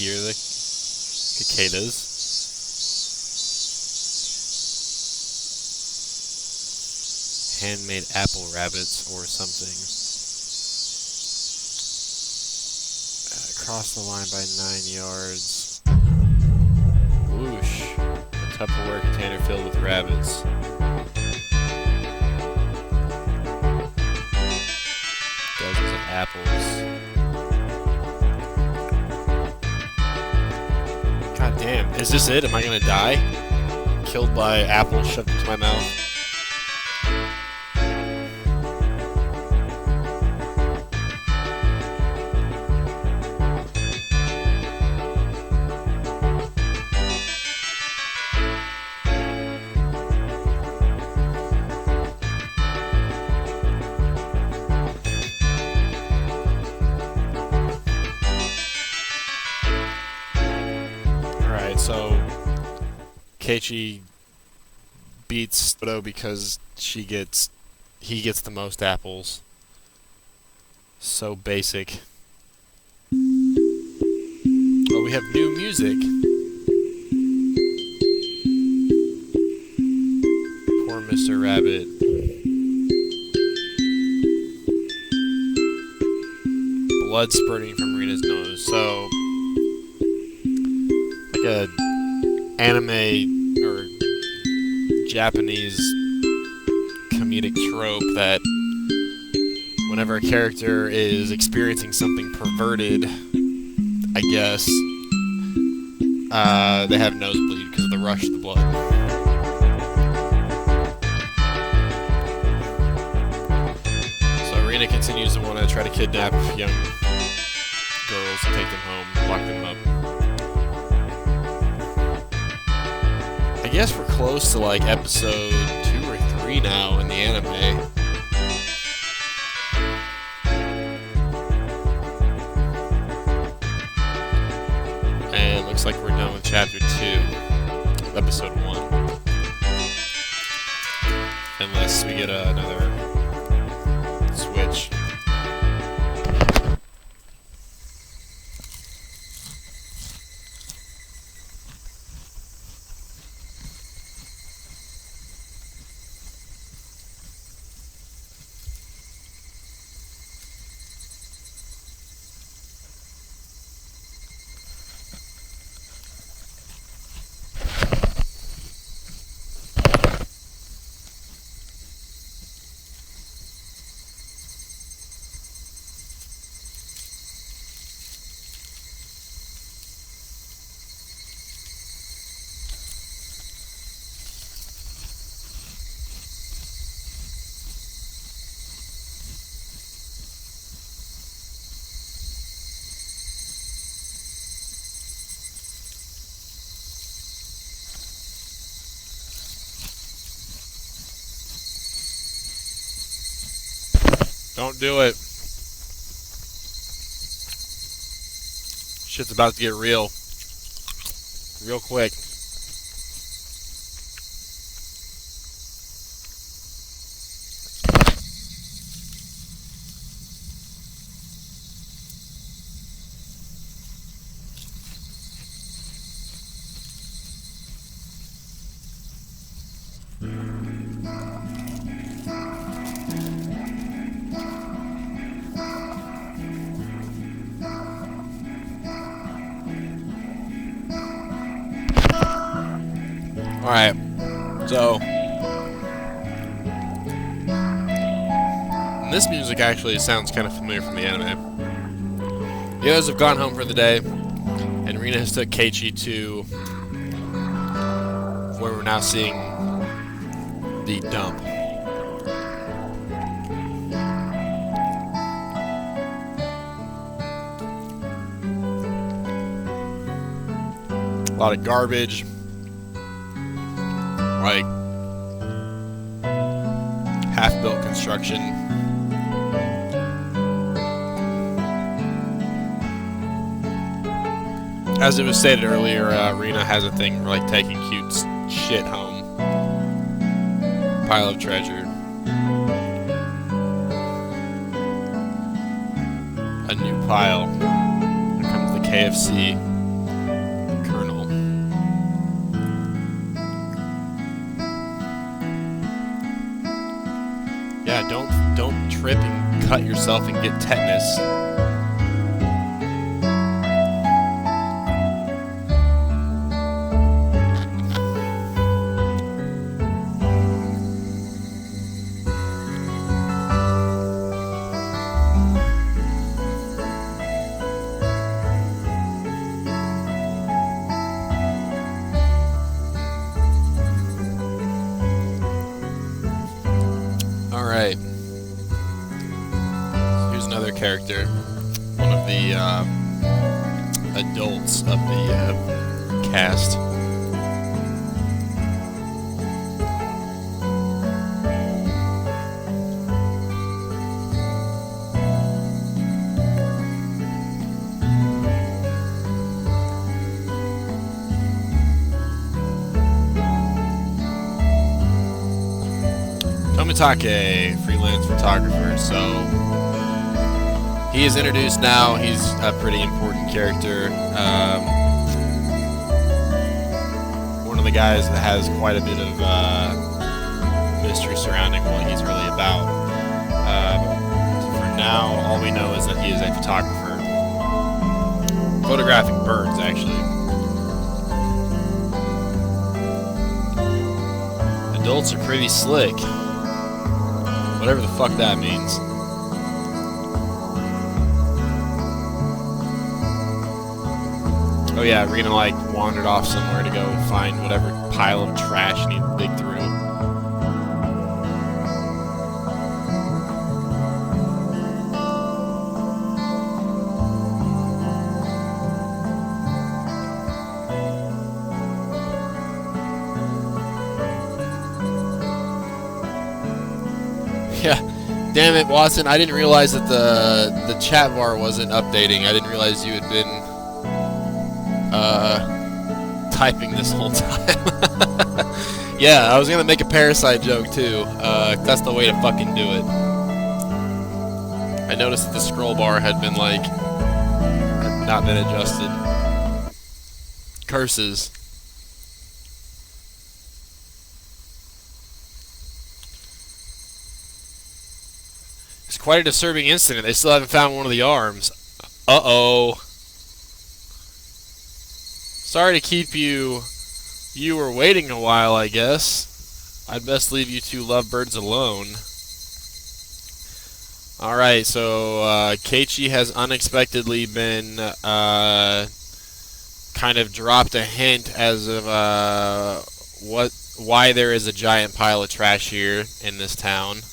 hear the cicadas. Handmade apple rabbits or something. Cross the line by 9 yards. Whoosh. A Tupperware container filled with rabbits. Dozens of apples. God damn. Is this it? Am I gonna die? Killed by apples shoved into my mouth? So Keiichi beats Odo because he gets the most apples. So basic. Oh, we have new music. Poor Mr. Rabbit. Blood spurting from Rina's nose. So a anime or Japanese comedic trope that whenever a character is experiencing something perverted, I guess, they have nosebleed because of the rush of the blood. So Rina continues to want to try to kidnap young girls and take them home, lock them up. I guess we're close to like episode 2 or 3 now in the anime. And it looks like we're done with chapter 2, episode 1. Unless we get another switch. Don't do it. Shit's about to get real. Real quick. Alright, so this music actually sounds kind of familiar from the anime. The others have gone home for the day, and Rina has took Keiichi to where we're now seeing the dump. A lot of garbage. Like half-built construction. As it was stated earlier, Rina has a thing for like taking cute shit home. Pile of treasure. A new pile. Here comes the KFC. don't trip and cut yourself and get tetanus. Alright. Here's another character. One of the adults of the cast. Tomitake, freelance photographer. So he is introduced now. He's a pretty important character. One of the guys that has quite a bit of mystery surrounding what he's really about. For now, all we know is that he is a photographer, photographing birds, actually. Adults are pretty slick. Whatever the fuck that means. Oh yeah, we're gonna like wandered off somewhere to go find whatever pile of trash you need to dig through. Yeah, damn it, Watson! I didn't realize that the chat bar wasn't updating. I didn't realize you had been typing this whole time. Yeah, I was gonna make a parasite joke too. That's the way to fucking do it. I noticed that the scroll bar had been like not been adjusted. Curses. It's quite a disturbing incident. They still haven't found one of the arms. Uh-oh. Sorry to keep you were waiting a while, I guess. I'd best leave you two lovebirds alone. Alright, so Keiichi has unexpectedly been kind of dropped a hint as of why there is a giant pile of trash here in this town.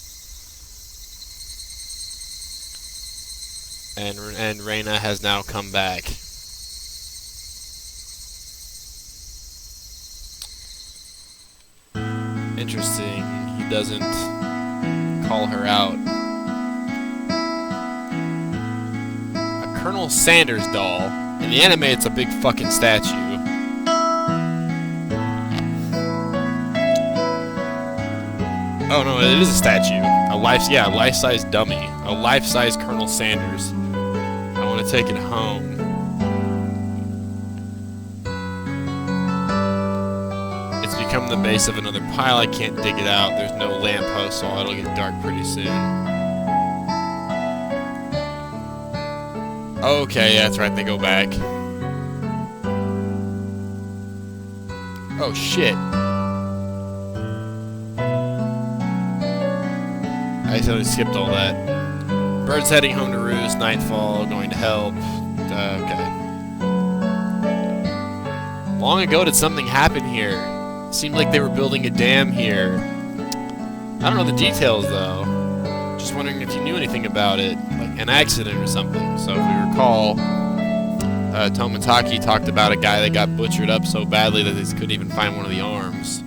And Reina has now come back. Interesting. He doesn't call her out. A Colonel Sanders doll. In the anime, it's a big fucking statue. Oh no, it is a statue. A life-size dummy. A life-size Colonel Sanders. I want to take it home. It's become the base of another pile. I can't dig it out. There's no lamppost, so it'll get dark pretty soon. Okay, yeah, that's right. They go back. Oh shit. I accidentally skipped all that. Birds heading home to roost, nightfall, going to help. Okay. Long ago did something happen here. Seemed like they were building a dam here. I don't know the details though. Just wondering if you knew anything about it. Like an accident or something. So if we recall, Tomitake talked about a guy that got butchered up so badly that they couldn't even find one of the arms.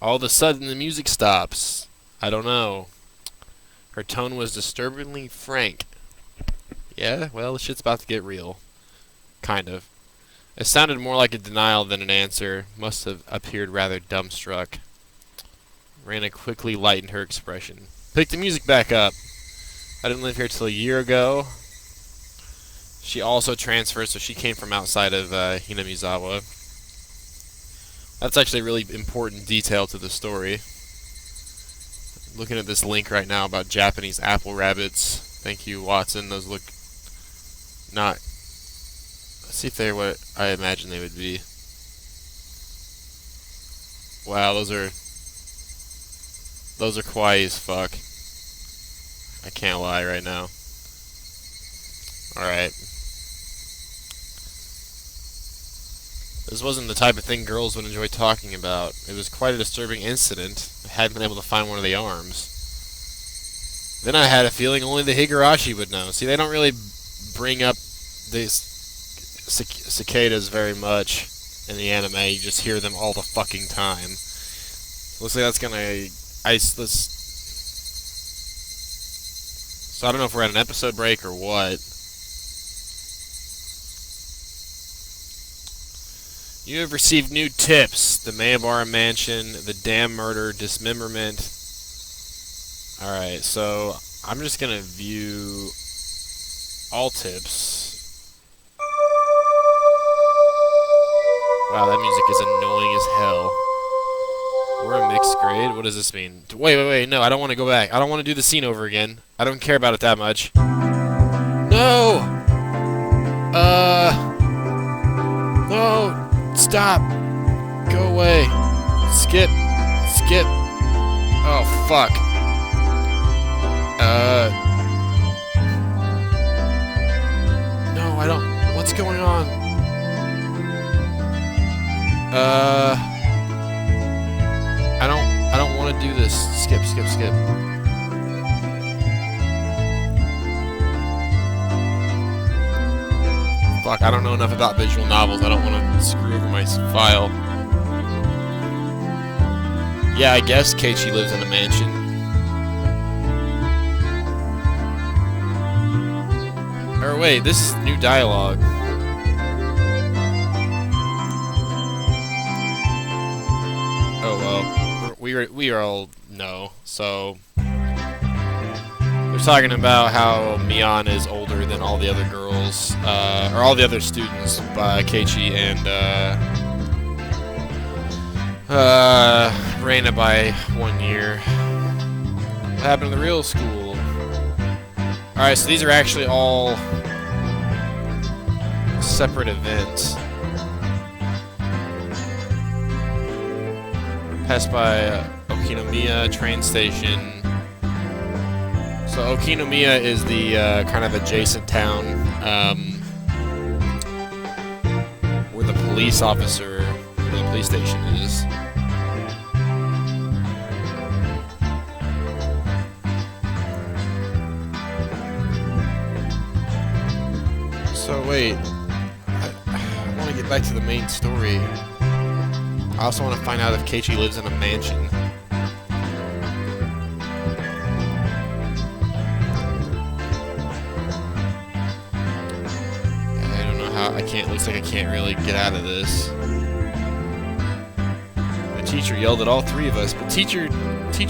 All of a sudden the music stops. I don't know. Her tone was disturbingly frank. Yeah, well, the shit's about to get real. Kind of. It sounded more like a denial than an answer. Must have appeared rather dumbstruck. Rana quickly lightened her expression. Pick the music back up. I didn't live here till a year ago. She also transferred, so she came from outside of Hinamizawa. That's actually a really important detail to the story. Looking at this link right now about Japanese apple rabbits. Thank you, Watson. Those look not... Let's see if they're what I imagine they would be. Wow, those are kawaii as fuck. I can't lie right now. Alright. This wasn't the type of thing girls would enjoy talking about. It was quite a disturbing incident. I hadn't been able to find one of the arms. Then I had a feeling only the Higurashi would know. See, they don't really bring up these cicadas very much in the anime. You just hear them all the fucking time. Looks like that's gonna ice this. So I don't know if we're at an episode break or what. You have received new tips. The Mayabara Mansion, the dam murder, dismemberment. Alright, so I'm just gonna view all tips. Wow, that music is annoying as hell. We're a mixed grade? What does this mean? Wait, no, I don't want to go back. I don't want to do the scene over again. I don't care about it that much. No! No! Stop! Go away. Skip. Oh, fuck. No, I don't... What's going on? I don't want to do this. Skip. Fuck, I don't know enough about visual novels. I don't want to screw over my file. Yeah, I guess Keiichi lives in a mansion. Or wait, this is new dialogue. Oh well, we all know. So they're talking about how Mian is older than all the other girls, or all the other students by Keiichi and Reina by 1 year. What happened in the real school? Alright, so these are actually all separate events. Passed by Okinomiya train station. So Okinomiya is the kind of adjacent town where the police officer, where the police station is. So wait, I want to get back to the main story. I also want to find out if Keiichi lives in a mansion. I don't know how. Looks like I can't really get out of this. The teacher yelled at all three of us, but teacher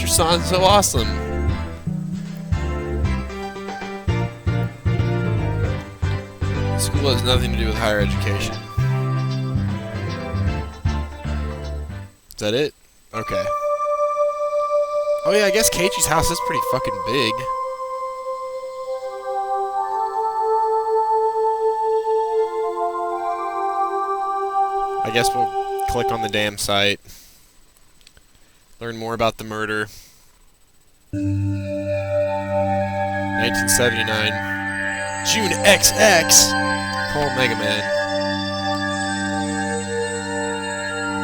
sounds so awesome. School has nothing to do with higher education. Is that it? Okay. Oh yeah, I guess Keiichi's house is pretty fucking big. I guess we'll click on the damn site. Learn more about the murder. 1979. June XX! Call Mega Man.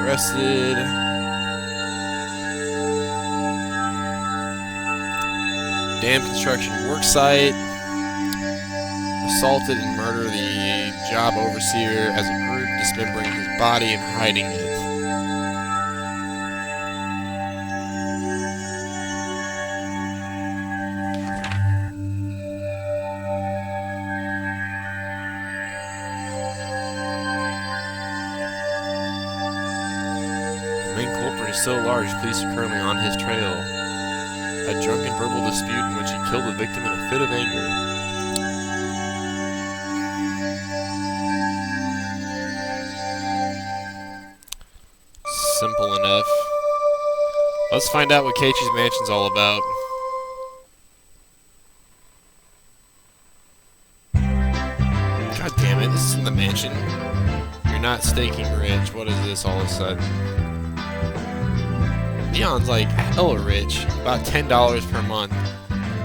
Arrested. Dam construction worksite. Assaulted and murdered the job overseer as a group, dismembering his body and hiding it. The main culprit is so large, police are currently on his trail. A drunken verbal dispute in which he killed the victim in a fit of anger. Simple enough. Let's find out what Keiichi's mansion's all about. God damn it, this isn't the mansion. You're not staking rich. What is this all of a sudden? Neon's like hella rich. About $10 per month.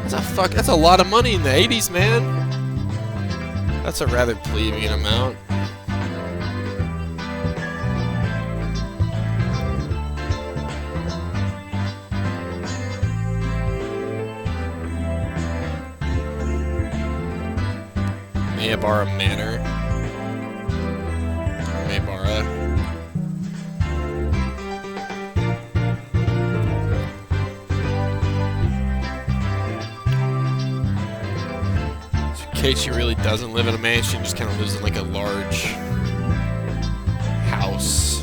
That's a lot of money in the 80s, man. That's a rather plebeian amount. Mayabara Manor. Or Maybara. So Keiichi really doesn't live in a mansion, just kind of lives in like a large house.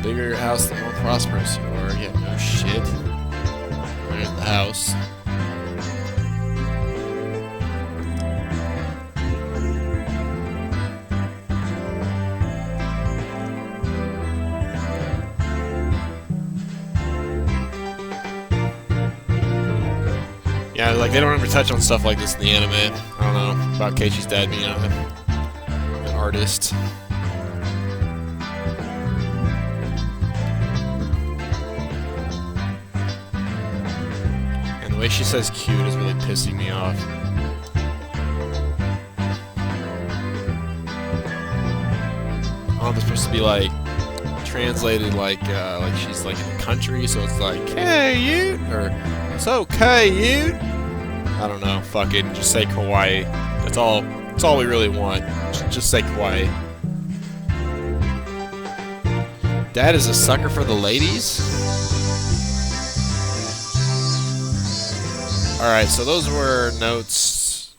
Bigger your house, the more prosperous you are. Yeah, no shit. There's the house. Yeah, like they don't ever touch on stuff like this in the anime. I don't know about Keiichi's dad being an artist. The way she says cute is really pissing me off. Oh, it's supposed to be like translated like she's like in the country, so it's like, hey you, or it's okay you. I don't know. Fuck it, just say kawaii. That's all we really want. Just say kawaii. Dad is a sucker for the ladies. Alright, so those were notes.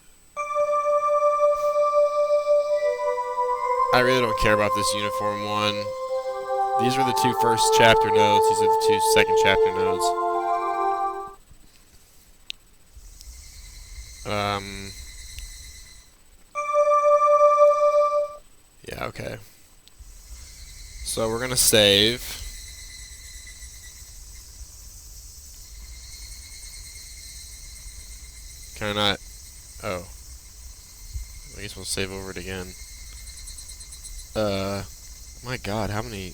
I really don't care about this uniform one. These were the two first chapter notes. These are the two second chapter notes. Yeah, okay. So we're gonna save. Can I not? Oh. I guess we'll save over it again. My god, how many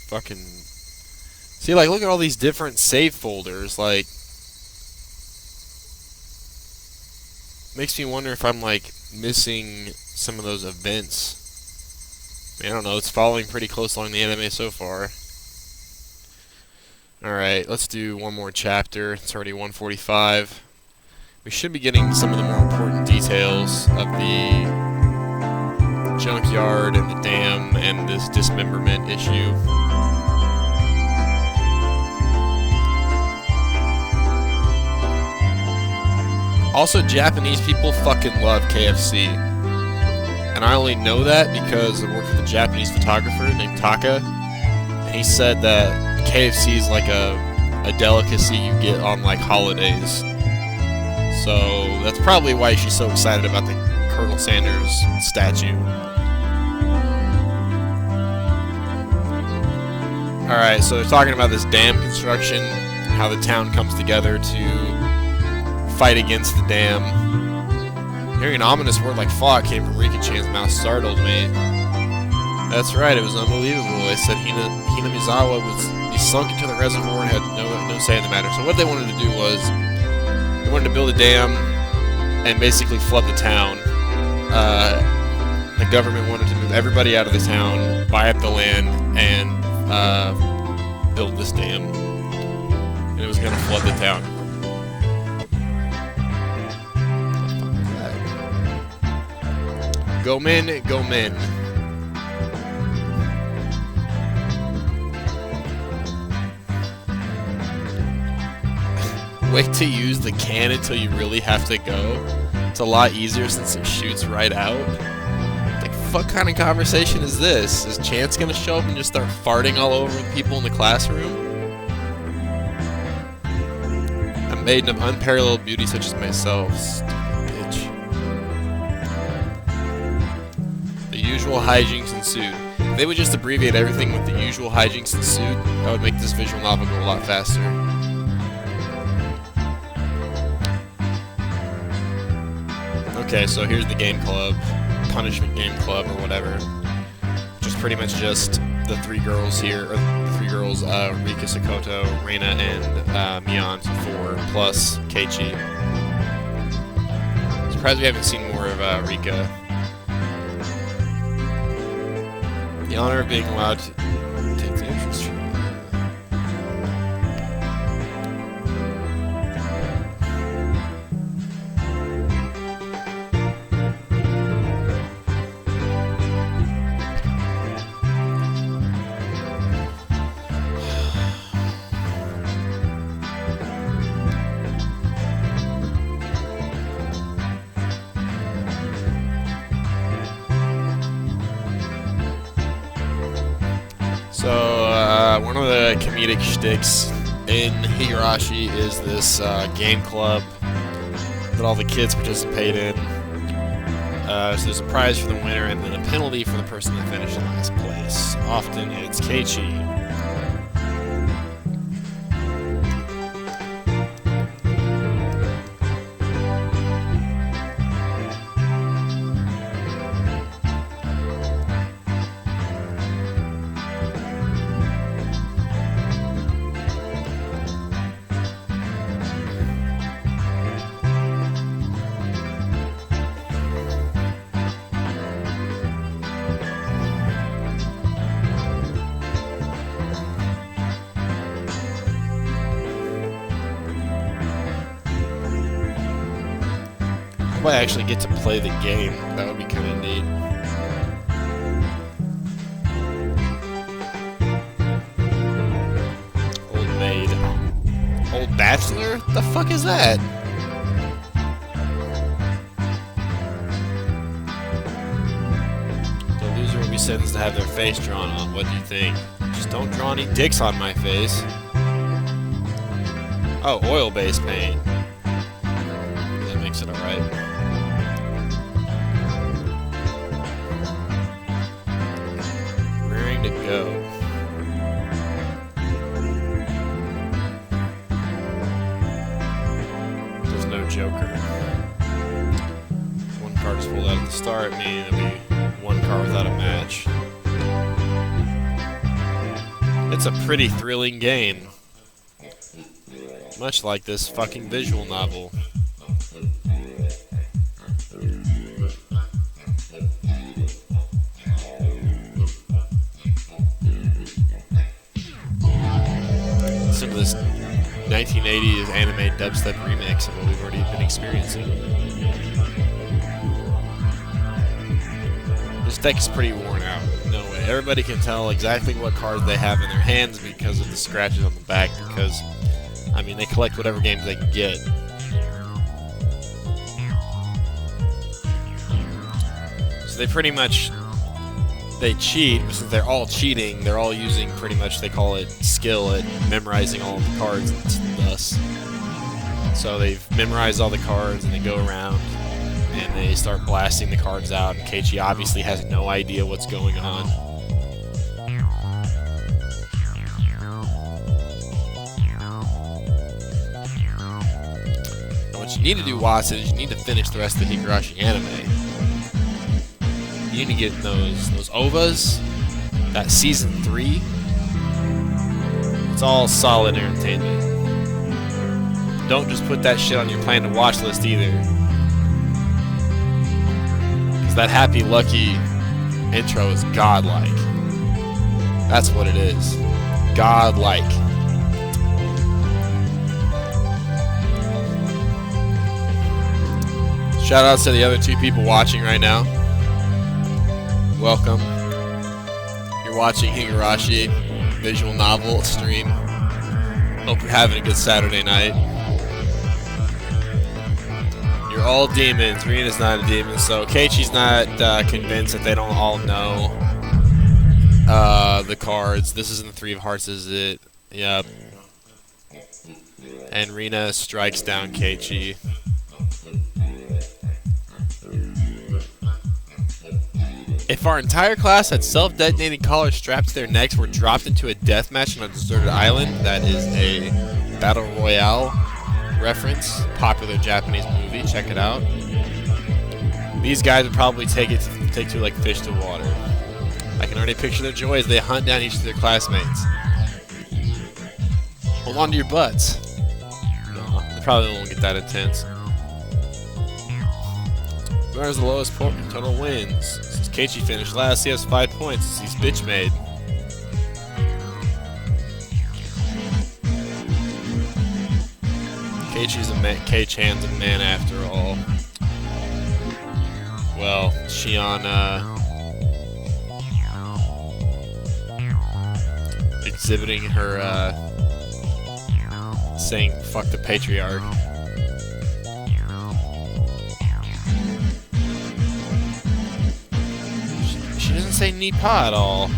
fucking... See, like, look at all these different save folders, like... Makes me wonder if I'm, like, missing some of those events. I don't know, it's following pretty close along the anime so far. Alright, let's do one more chapter. It's already 1:45. We should be getting some of the more important details of the junkyard and the dam and this dismemberment issue. Also, Japanese people fucking love KFC. And I only know that because I worked with a Japanese photographer named Taka. And he said that KFC is like a delicacy you get on like holidays. So that's probably why she's so excited about the Colonel Sanders statue. Alright, so they're talking about this dam construction, how the town comes together to fight against the dam. Hearing an ominous word like fog came from Rika-chan's mouth startled me. That's right, it was unbelievable. They said Hinamizawa would be sunk into the reservoir and had no say in the matter. So what they wanted to do was, they wanted to build a dam and basically flood the town. The government wanted to move everybody out of the town, buy up the land, and build this dam. And it was going to flood the town. Go men, go men. Wait to use the can until you really have to go. It's a lot easier since it shoots right out. Like, what kind of conversation is this? Is Chance gonna show up and just start farting all over the people in the classroom? A maiden of unparalleled beauty such as myself. Stupid bitch. usual hijinks ensued. If they would just abbreviate everything with the usual hijinks ensued, that would make this visual novel go a lot faster. Okay, so here's the game club, punishment game club or whatever. Which is pretty much just the three girls here, or the three girls, Rika, Sakoto, Reina, and Mion, 4, plus Keiichi. Surprised we haven't seen more of Rika. The honor of being allowed to take the interest. So, one of the comedic shticks in Higurashi is this game club that all the kids participate in. So there's a prize for the winner and then a penalty for the person that finished in last place. Often it's Keiichi. I might actually get to play the game. That would be kind of neat. Old maid. Old bachelor? The fuck is that? The loser will be sentenced to have their face drawn on. What do you think? Just don't draw any dicks on my face. Oh, oil-based paint. That makes it alright. To go. There's no Joker. One card is pulled out at the start, meaning it'll be one card without a match. It's a pretty thrilling game. Much like this fucking visual novel. Some of this 1980s anime dubstep remix of what we've already been experiencing. This deck is pretty worn out. No way. Everybody can tell exactly what cards they have in their hands because of the scratches on the back, because, I mean, they collect whatever games they can get. So they pretty much... they cheat, but since they're all cheating, they're all using pretty much, they call it skill at memorizing all of the cards thus. So they've memorized all the cards and they go around and they start blasting the cards out, and Keiichi obviously has no idea what's going on. And what you need to do, Watson, is you need to finish the rest of the Higurashi anime. You need to get those OVAs, that season 3. It's all solid entertainment. Don't just put that shit on your plan to watch list either. Because that happy lucky intro is godlike. That's what it is. Godlike. Shout outs to the other 2 people watching right now. Welcome. You're watching Higurashi visual novel stream. Hope you're having a good Saturday night. You're all demons. Reina's not a demon, so Keiichi's not convinced that they don't all know the cards. This isn't the 3 of Hearts, is it? Yep. And Reina strikes down Keiichi. If our entire class had self-detonating collars strapped to their necks were dropped into a death match on a deserted island, that is a Battle Royale reference, popular Japanese movie, check it out. These guys would probably take to like fish to water. I can already picture their joy as they hunt down each of their classmates. Hold on to your butts. No, they probably won't get that intense. Whoever's the lowest total wins. Since Keiichi finished last, he has 5 points. He's bitch made. Keiichi's a man. Kei-chan's a man after all. Well, Shion, exhibiting her, saying "fuck the patriarch." She doesn't say Nipa at all.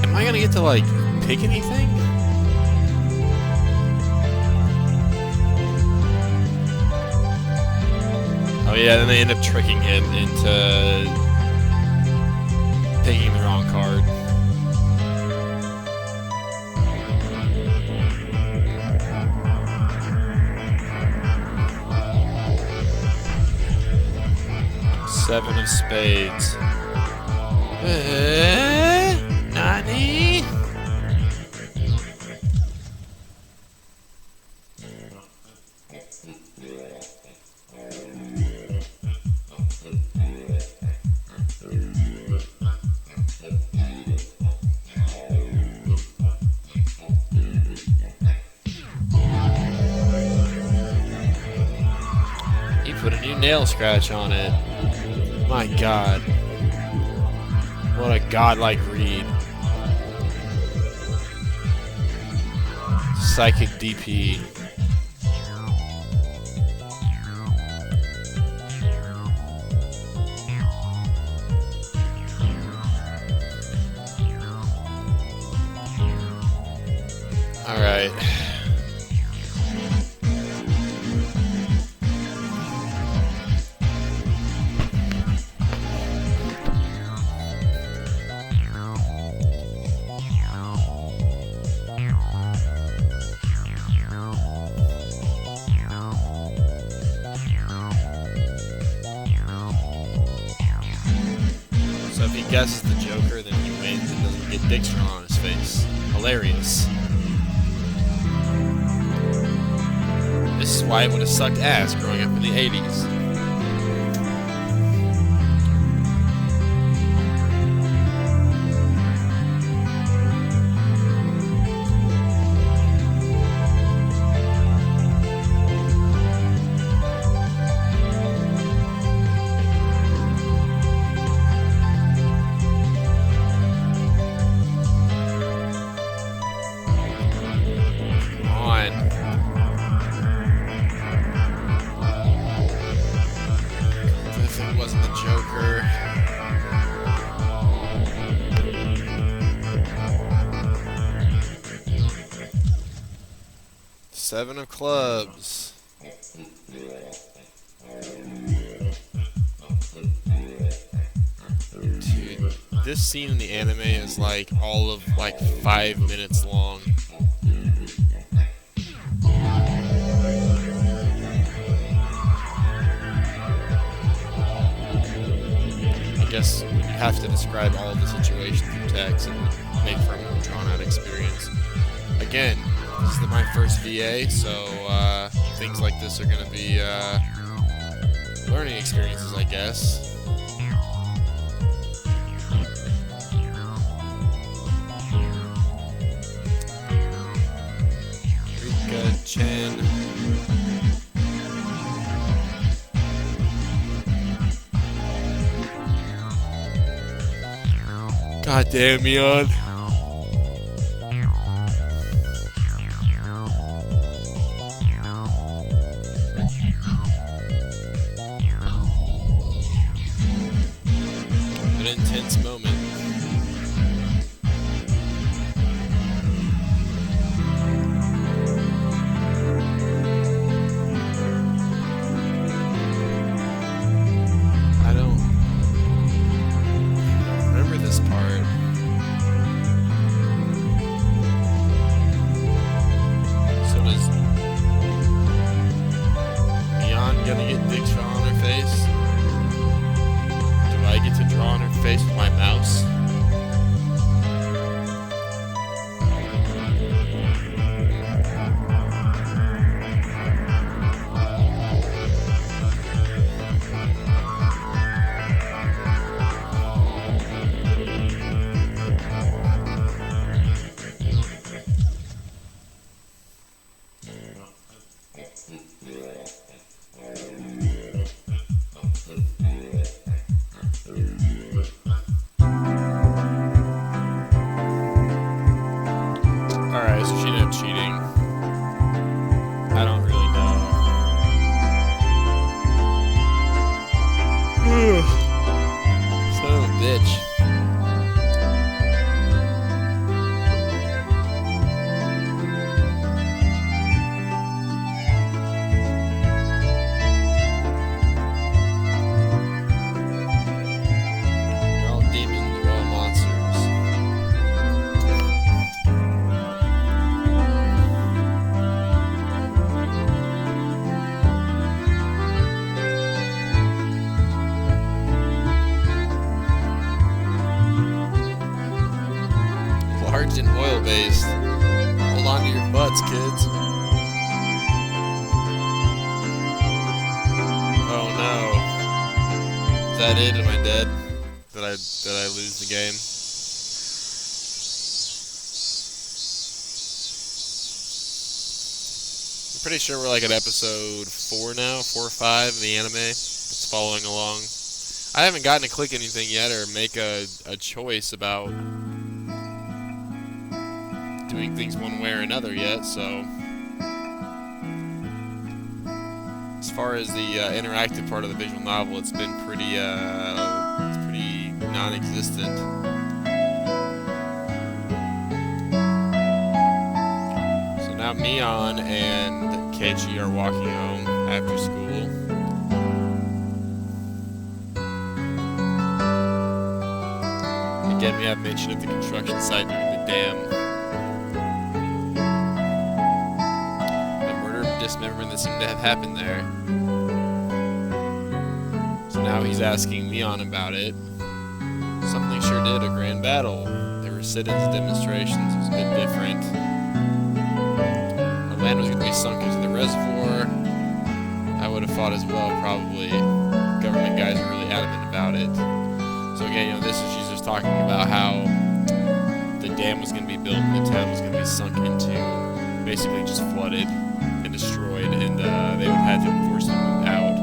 Am I gonna get to, like, pick anything? Oh yeah, then they end up tricking him into picking the wrong card. Seven of spades. Nani? He put a new nail scratch on it. My god. What a godlike read. Psychic DP. Alright. So if he guesses the Joker, then he wins and doesn't get dick straw on his face. Hilarious. This is why it would have sucked ass growing up in the 80s. Wasn't the Joker. Seven of clubs. Dude, this scene in the anime is like all of like 5 minutes long. I guess when you have to describe all of the situations in text, it would make for a more drawn-out experience. Again, this is my first VA, so things like this are going to be learning experiences, I guess. Rika-chan. God damn, Mion. An intense moment. bitch. You're all demons, we're all monsters. Large and oil-based. Hold on to your butts, kids. Oh no. Is that it? Am I dead? Did I lose the game? I'm pretty sure we're like at episode 4 now, 4 or 5 in the anime. It's following along. I haven't gotten to click anything yet or make a choice about doing things one way or another yet, so as far as the interactive part of the visual novel, it's been pretty non-existent. So now Mion and Keiichi are walking home after school. Again, we have mention of the construction site during the dam. Dismemberment that seemed to have happened there. So now he's asking Mion about it. Something sure did, a grand battle. There were sit-ins, demonstrations, it was a bit different. The land was going to be sunk into the reservoir. I would have thought as well, probably. Government guys are really adamant about it. So again, this is Jesus talking about how the dam was going to be built and the town was going to be sunk into, basically just flooded and destroyed, and they would have had to force them out.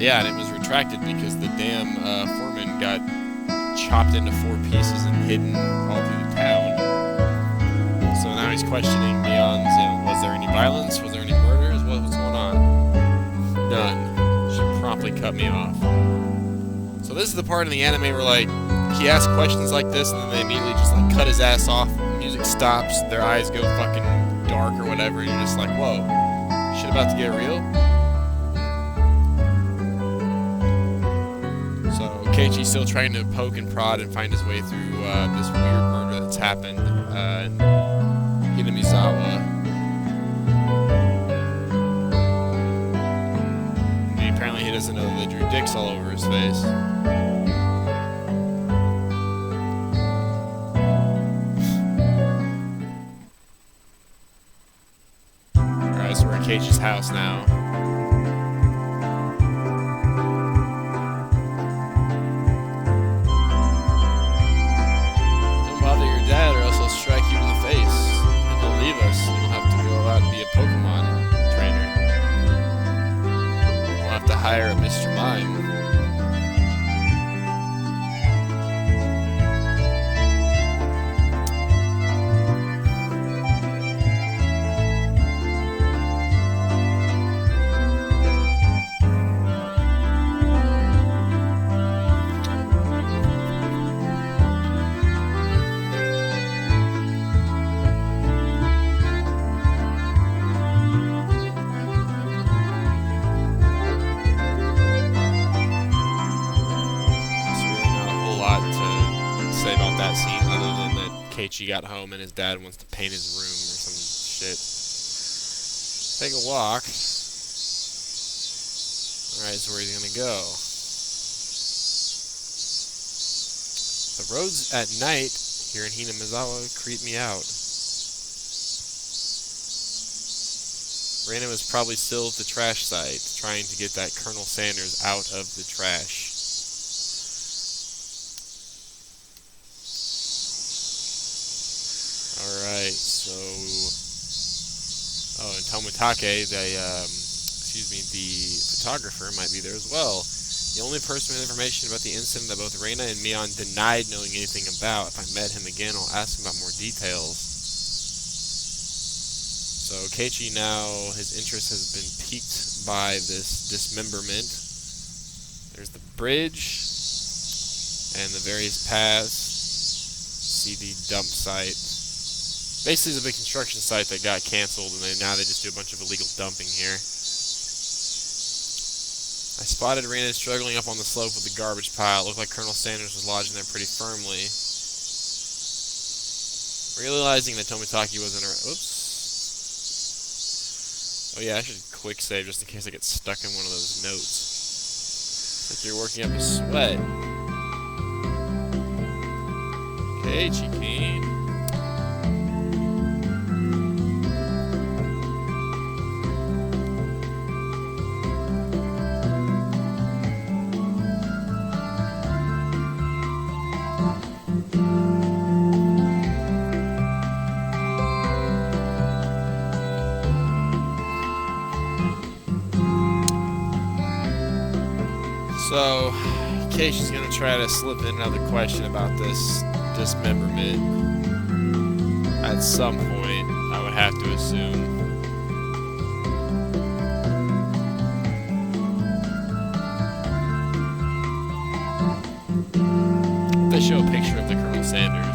Yeah, and it was retracted because the dam foreman got chopped into 4 pieces and hidden all through the town. So now he's questioning Mion's, was there any violence? Was there any murders? What was going on? None. She promptly cut me off. So this is the part in the anime where, like, he asks questions like this, and then they immediately just, like, cut his ass off. Music stops, their eyes go fucking dark or whatever, and you're just like, whoa, shit about to get real? So Keiichi's still trying to poke and prod and find his way through this weird murder that's happened in Hinamizawa. And apparently he doesn't know that they drew dicks all over his face. Keiichi's house now. Don't bother your dad or else he'll strike you in the face and he'll leave us and you'll have to go out and be a Pokemon trainer. We'll have to hire a Mr. Mime. Keiichi got home and his dad wants to paint his room or some shit. Take a walk. Alright, so where are you gonna go? The roads at night here in Hinamizawa creep me out. Reina was probably still at the trash site, trying to get that Colonel Sanders out of the trash. Alright, so... Oh, and Tomitake, the photographer, might be there as well. The only person with information about the incident that both Reina and Mion denied knowing anything about. If I met him again, I'll ask him about more details. So Keiichi now, his interest has been piqued by this dismemberment. There's the bridge and the various paths. See the dump site. Basically, it's a big construction site that got canceled, and now they just do a bunch of illegal dumping here. I spotted Rena struggling up on the slope with the garbage pile. It looked like Colonel Sanders was lodging there pretty firmly. Realizing that Tomitaki wasn't around. Oops. Oh yeah, I should quick save just in case I get stuck in one of those notes. Like you're working up a sweat. Keiichi-kun. So, Keiichi's gonna try to slip in another question about this dismemberment at some point, I would have to assume. They show a picture of the Colonel Sanders.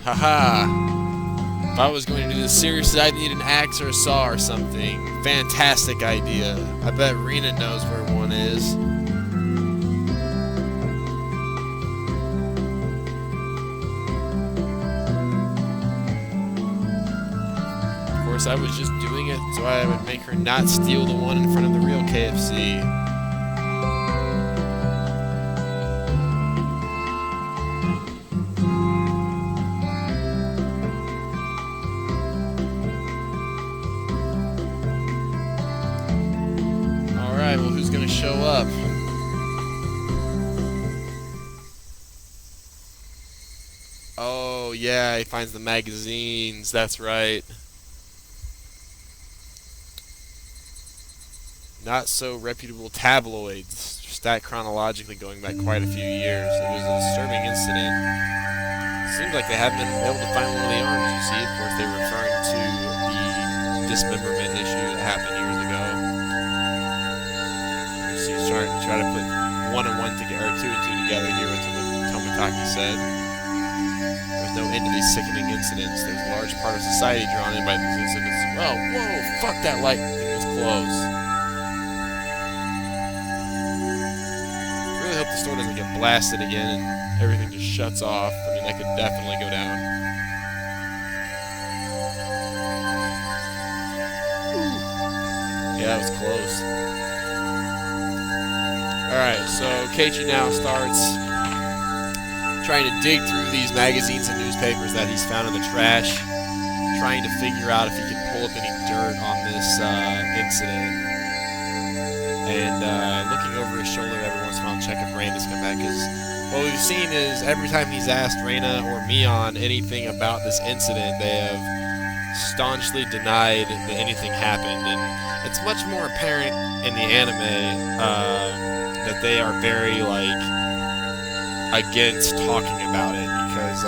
Haha. If I was going to do this seriously, I'd need an axe or a saw or something. Fantastic idea. I bet Rena knows where one is. Of course, I was just doing it so I would make her not steal the one in front of the real KFC. Well, who's gonna show up? Oh, yeah, he finds the magazines, that's right. Not so reputable tabloids, stacked chronologically going back quite a few years. It was a disturbing incident. Seems like they haven't been able to find one of the arms, you see. Of course, they were referring to the dismemberment issue that happened years ago. Try to put one and one together, or two and two together here with what Tomitaki said. There's no end to these sickening incidents. There's a large part of society drawn in by these incidents as well. Whoa, fuck that light. It was close. I really hope the store doesn't get blasted again and everything just shuts off. I mean, that could definitely go down. Yeah, it was close. Alright, so Keiichi now starts trying to dig through these magazines and newspapers that he's found in the trash, trying to figure out if he can pull up any dirt on this incident, and looking over his shoulder every once in a while to check if Reina's come back, because what we've seen is every time he's asked Reina or Mion anything about this incident, they have staunchly denied that anything happened, and it's much more apparent in the anime that they are very, like, against talking about it, because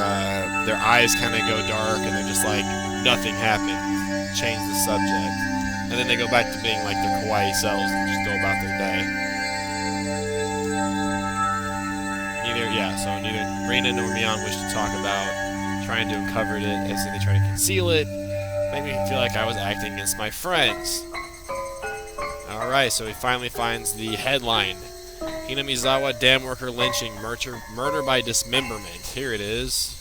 their eyes kind of go dark and they're just like, nothing happened, change the subject, and then they go back to being like their kawaii selves and just go about their day. Neither Reina nor Mion wish to talk about trying to uncover it, as they try to conceal it, Made me feel like I was acting against my friends. Alright, so he finally finds the headline. Hinamizawa dam worker lynching, murder by dismemberment. Here it is.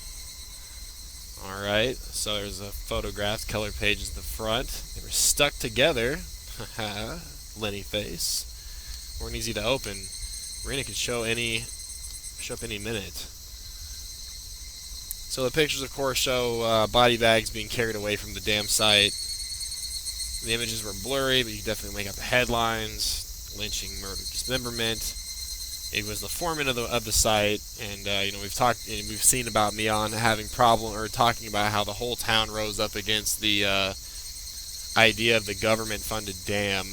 Alright, so there's a photographed color page at the front. They were stuck together. Lenny face. Weren't easy to open. Rena could show up any minute. So the pictures, of course, show body bags being carried away from the dam site. The images were blurry, but you can definitely make out the headlines: lynching, murder, dismemberment. It was the foreman of the site, and we've seen about Mion having talking about how the whole town rose up against the idea of the government-funded dam,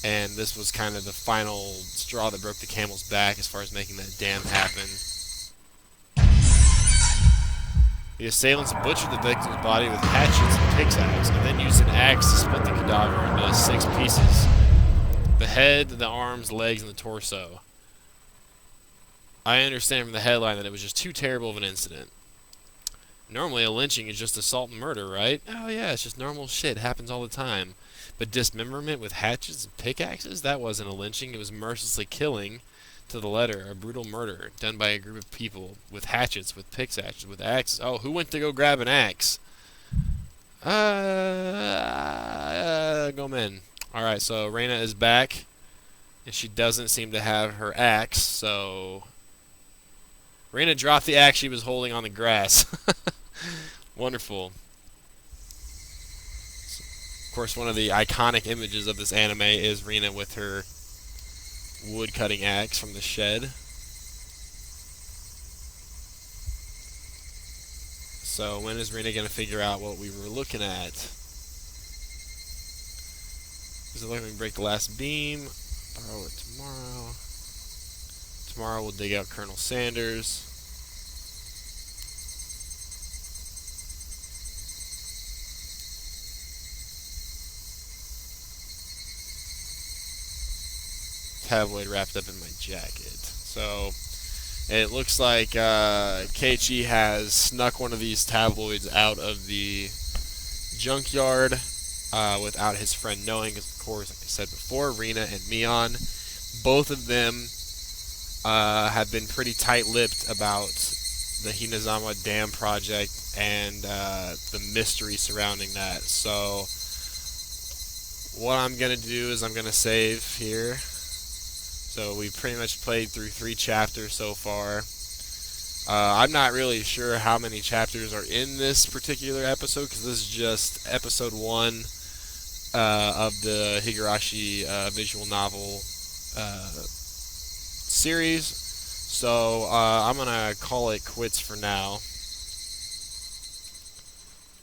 and this was kind of the final straw that broke the camel's back as far as making that dam happen. The assailants butchered the victim's body with hatchets and pickaxes, and then used an axe to split the cadaver into 6 pieces: the head, the arms, legs, and the torso. I understand from the headline that it was just too terrible of an incident. Normally a lynching is just assault and murder, right? Oh yeah, it's just normal shit. It happens all the time. But dismemberment with hatchets and pickaxes? That wasn't a lynching. It was mercilessly killing, to the letter, a brutal murder done by a group of people with hatchets, with pickaxes, with axes. Oh, who went to go grab an axe? Go men. Alright, so Reina is back, and she doesn't seem to have her axe, so Reina dropped the axe she was holding on the grass. Wonderful. Of course, one of the iconic images of this anime is Reina with her wood-cutting axe from the shed. So when is Reina going to figure out what we were looking at? Is it like we break the last beam? Borrow it tomorrow. Tomorrow we'll dig out Colonel Sanders. Tabloid wrapped up in my jacket. So it looks like Keiichi has snuck one of these tabloids out of the junkyard without his friend knowing, because of course, like I said before, Rina and Mion, both of them have been pretty tight-lipped about the Hinazama Dam project and the mystery surrounding that. So what I'm going to do is I'm going to save here. So we've pretty much played through 3 chapters so far. I'm not really sure how many chapters are in this particular episode, because this is just episode 1 of the Higurashi visual novel series. So I'm going to call it quits for now.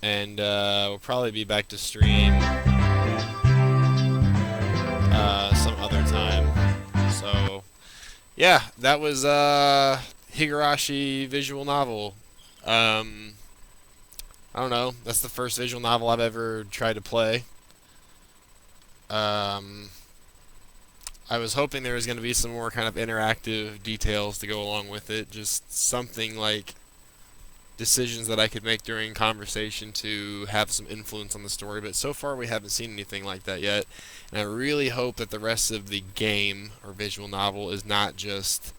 And we'll probably be back to stream some other time. So, yeah, that was Higurashi visual novel. I don't know. That's the first visual novel I've ever tried to play. I was hoping there was going to be some more kind of interactive details to go along with it. Just something like decisions that I could make during conversation to have some influence on the story, but so far we haven't seen anything like that yet, and I really hope that the rest of the game or visual novel is not just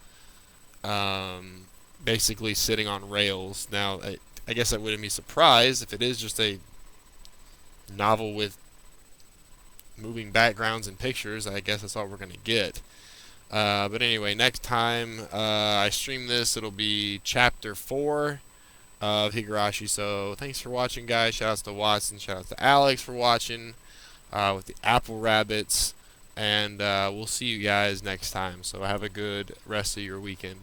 basically sitting on rails. Now, I guess I wouldn't be surprised if it is just a novel with moving backgrounds and pictures. I guess that's all we're going to get. But anyway, next time I stream this, it'll be Chapter 4 of Higurashi. So thanks for watching, guys. Shoutouts to Watson, shoutouts to Alex for watching with the Apple Rabbits, and we'll see you guys next time. So have a good rest of your weekend.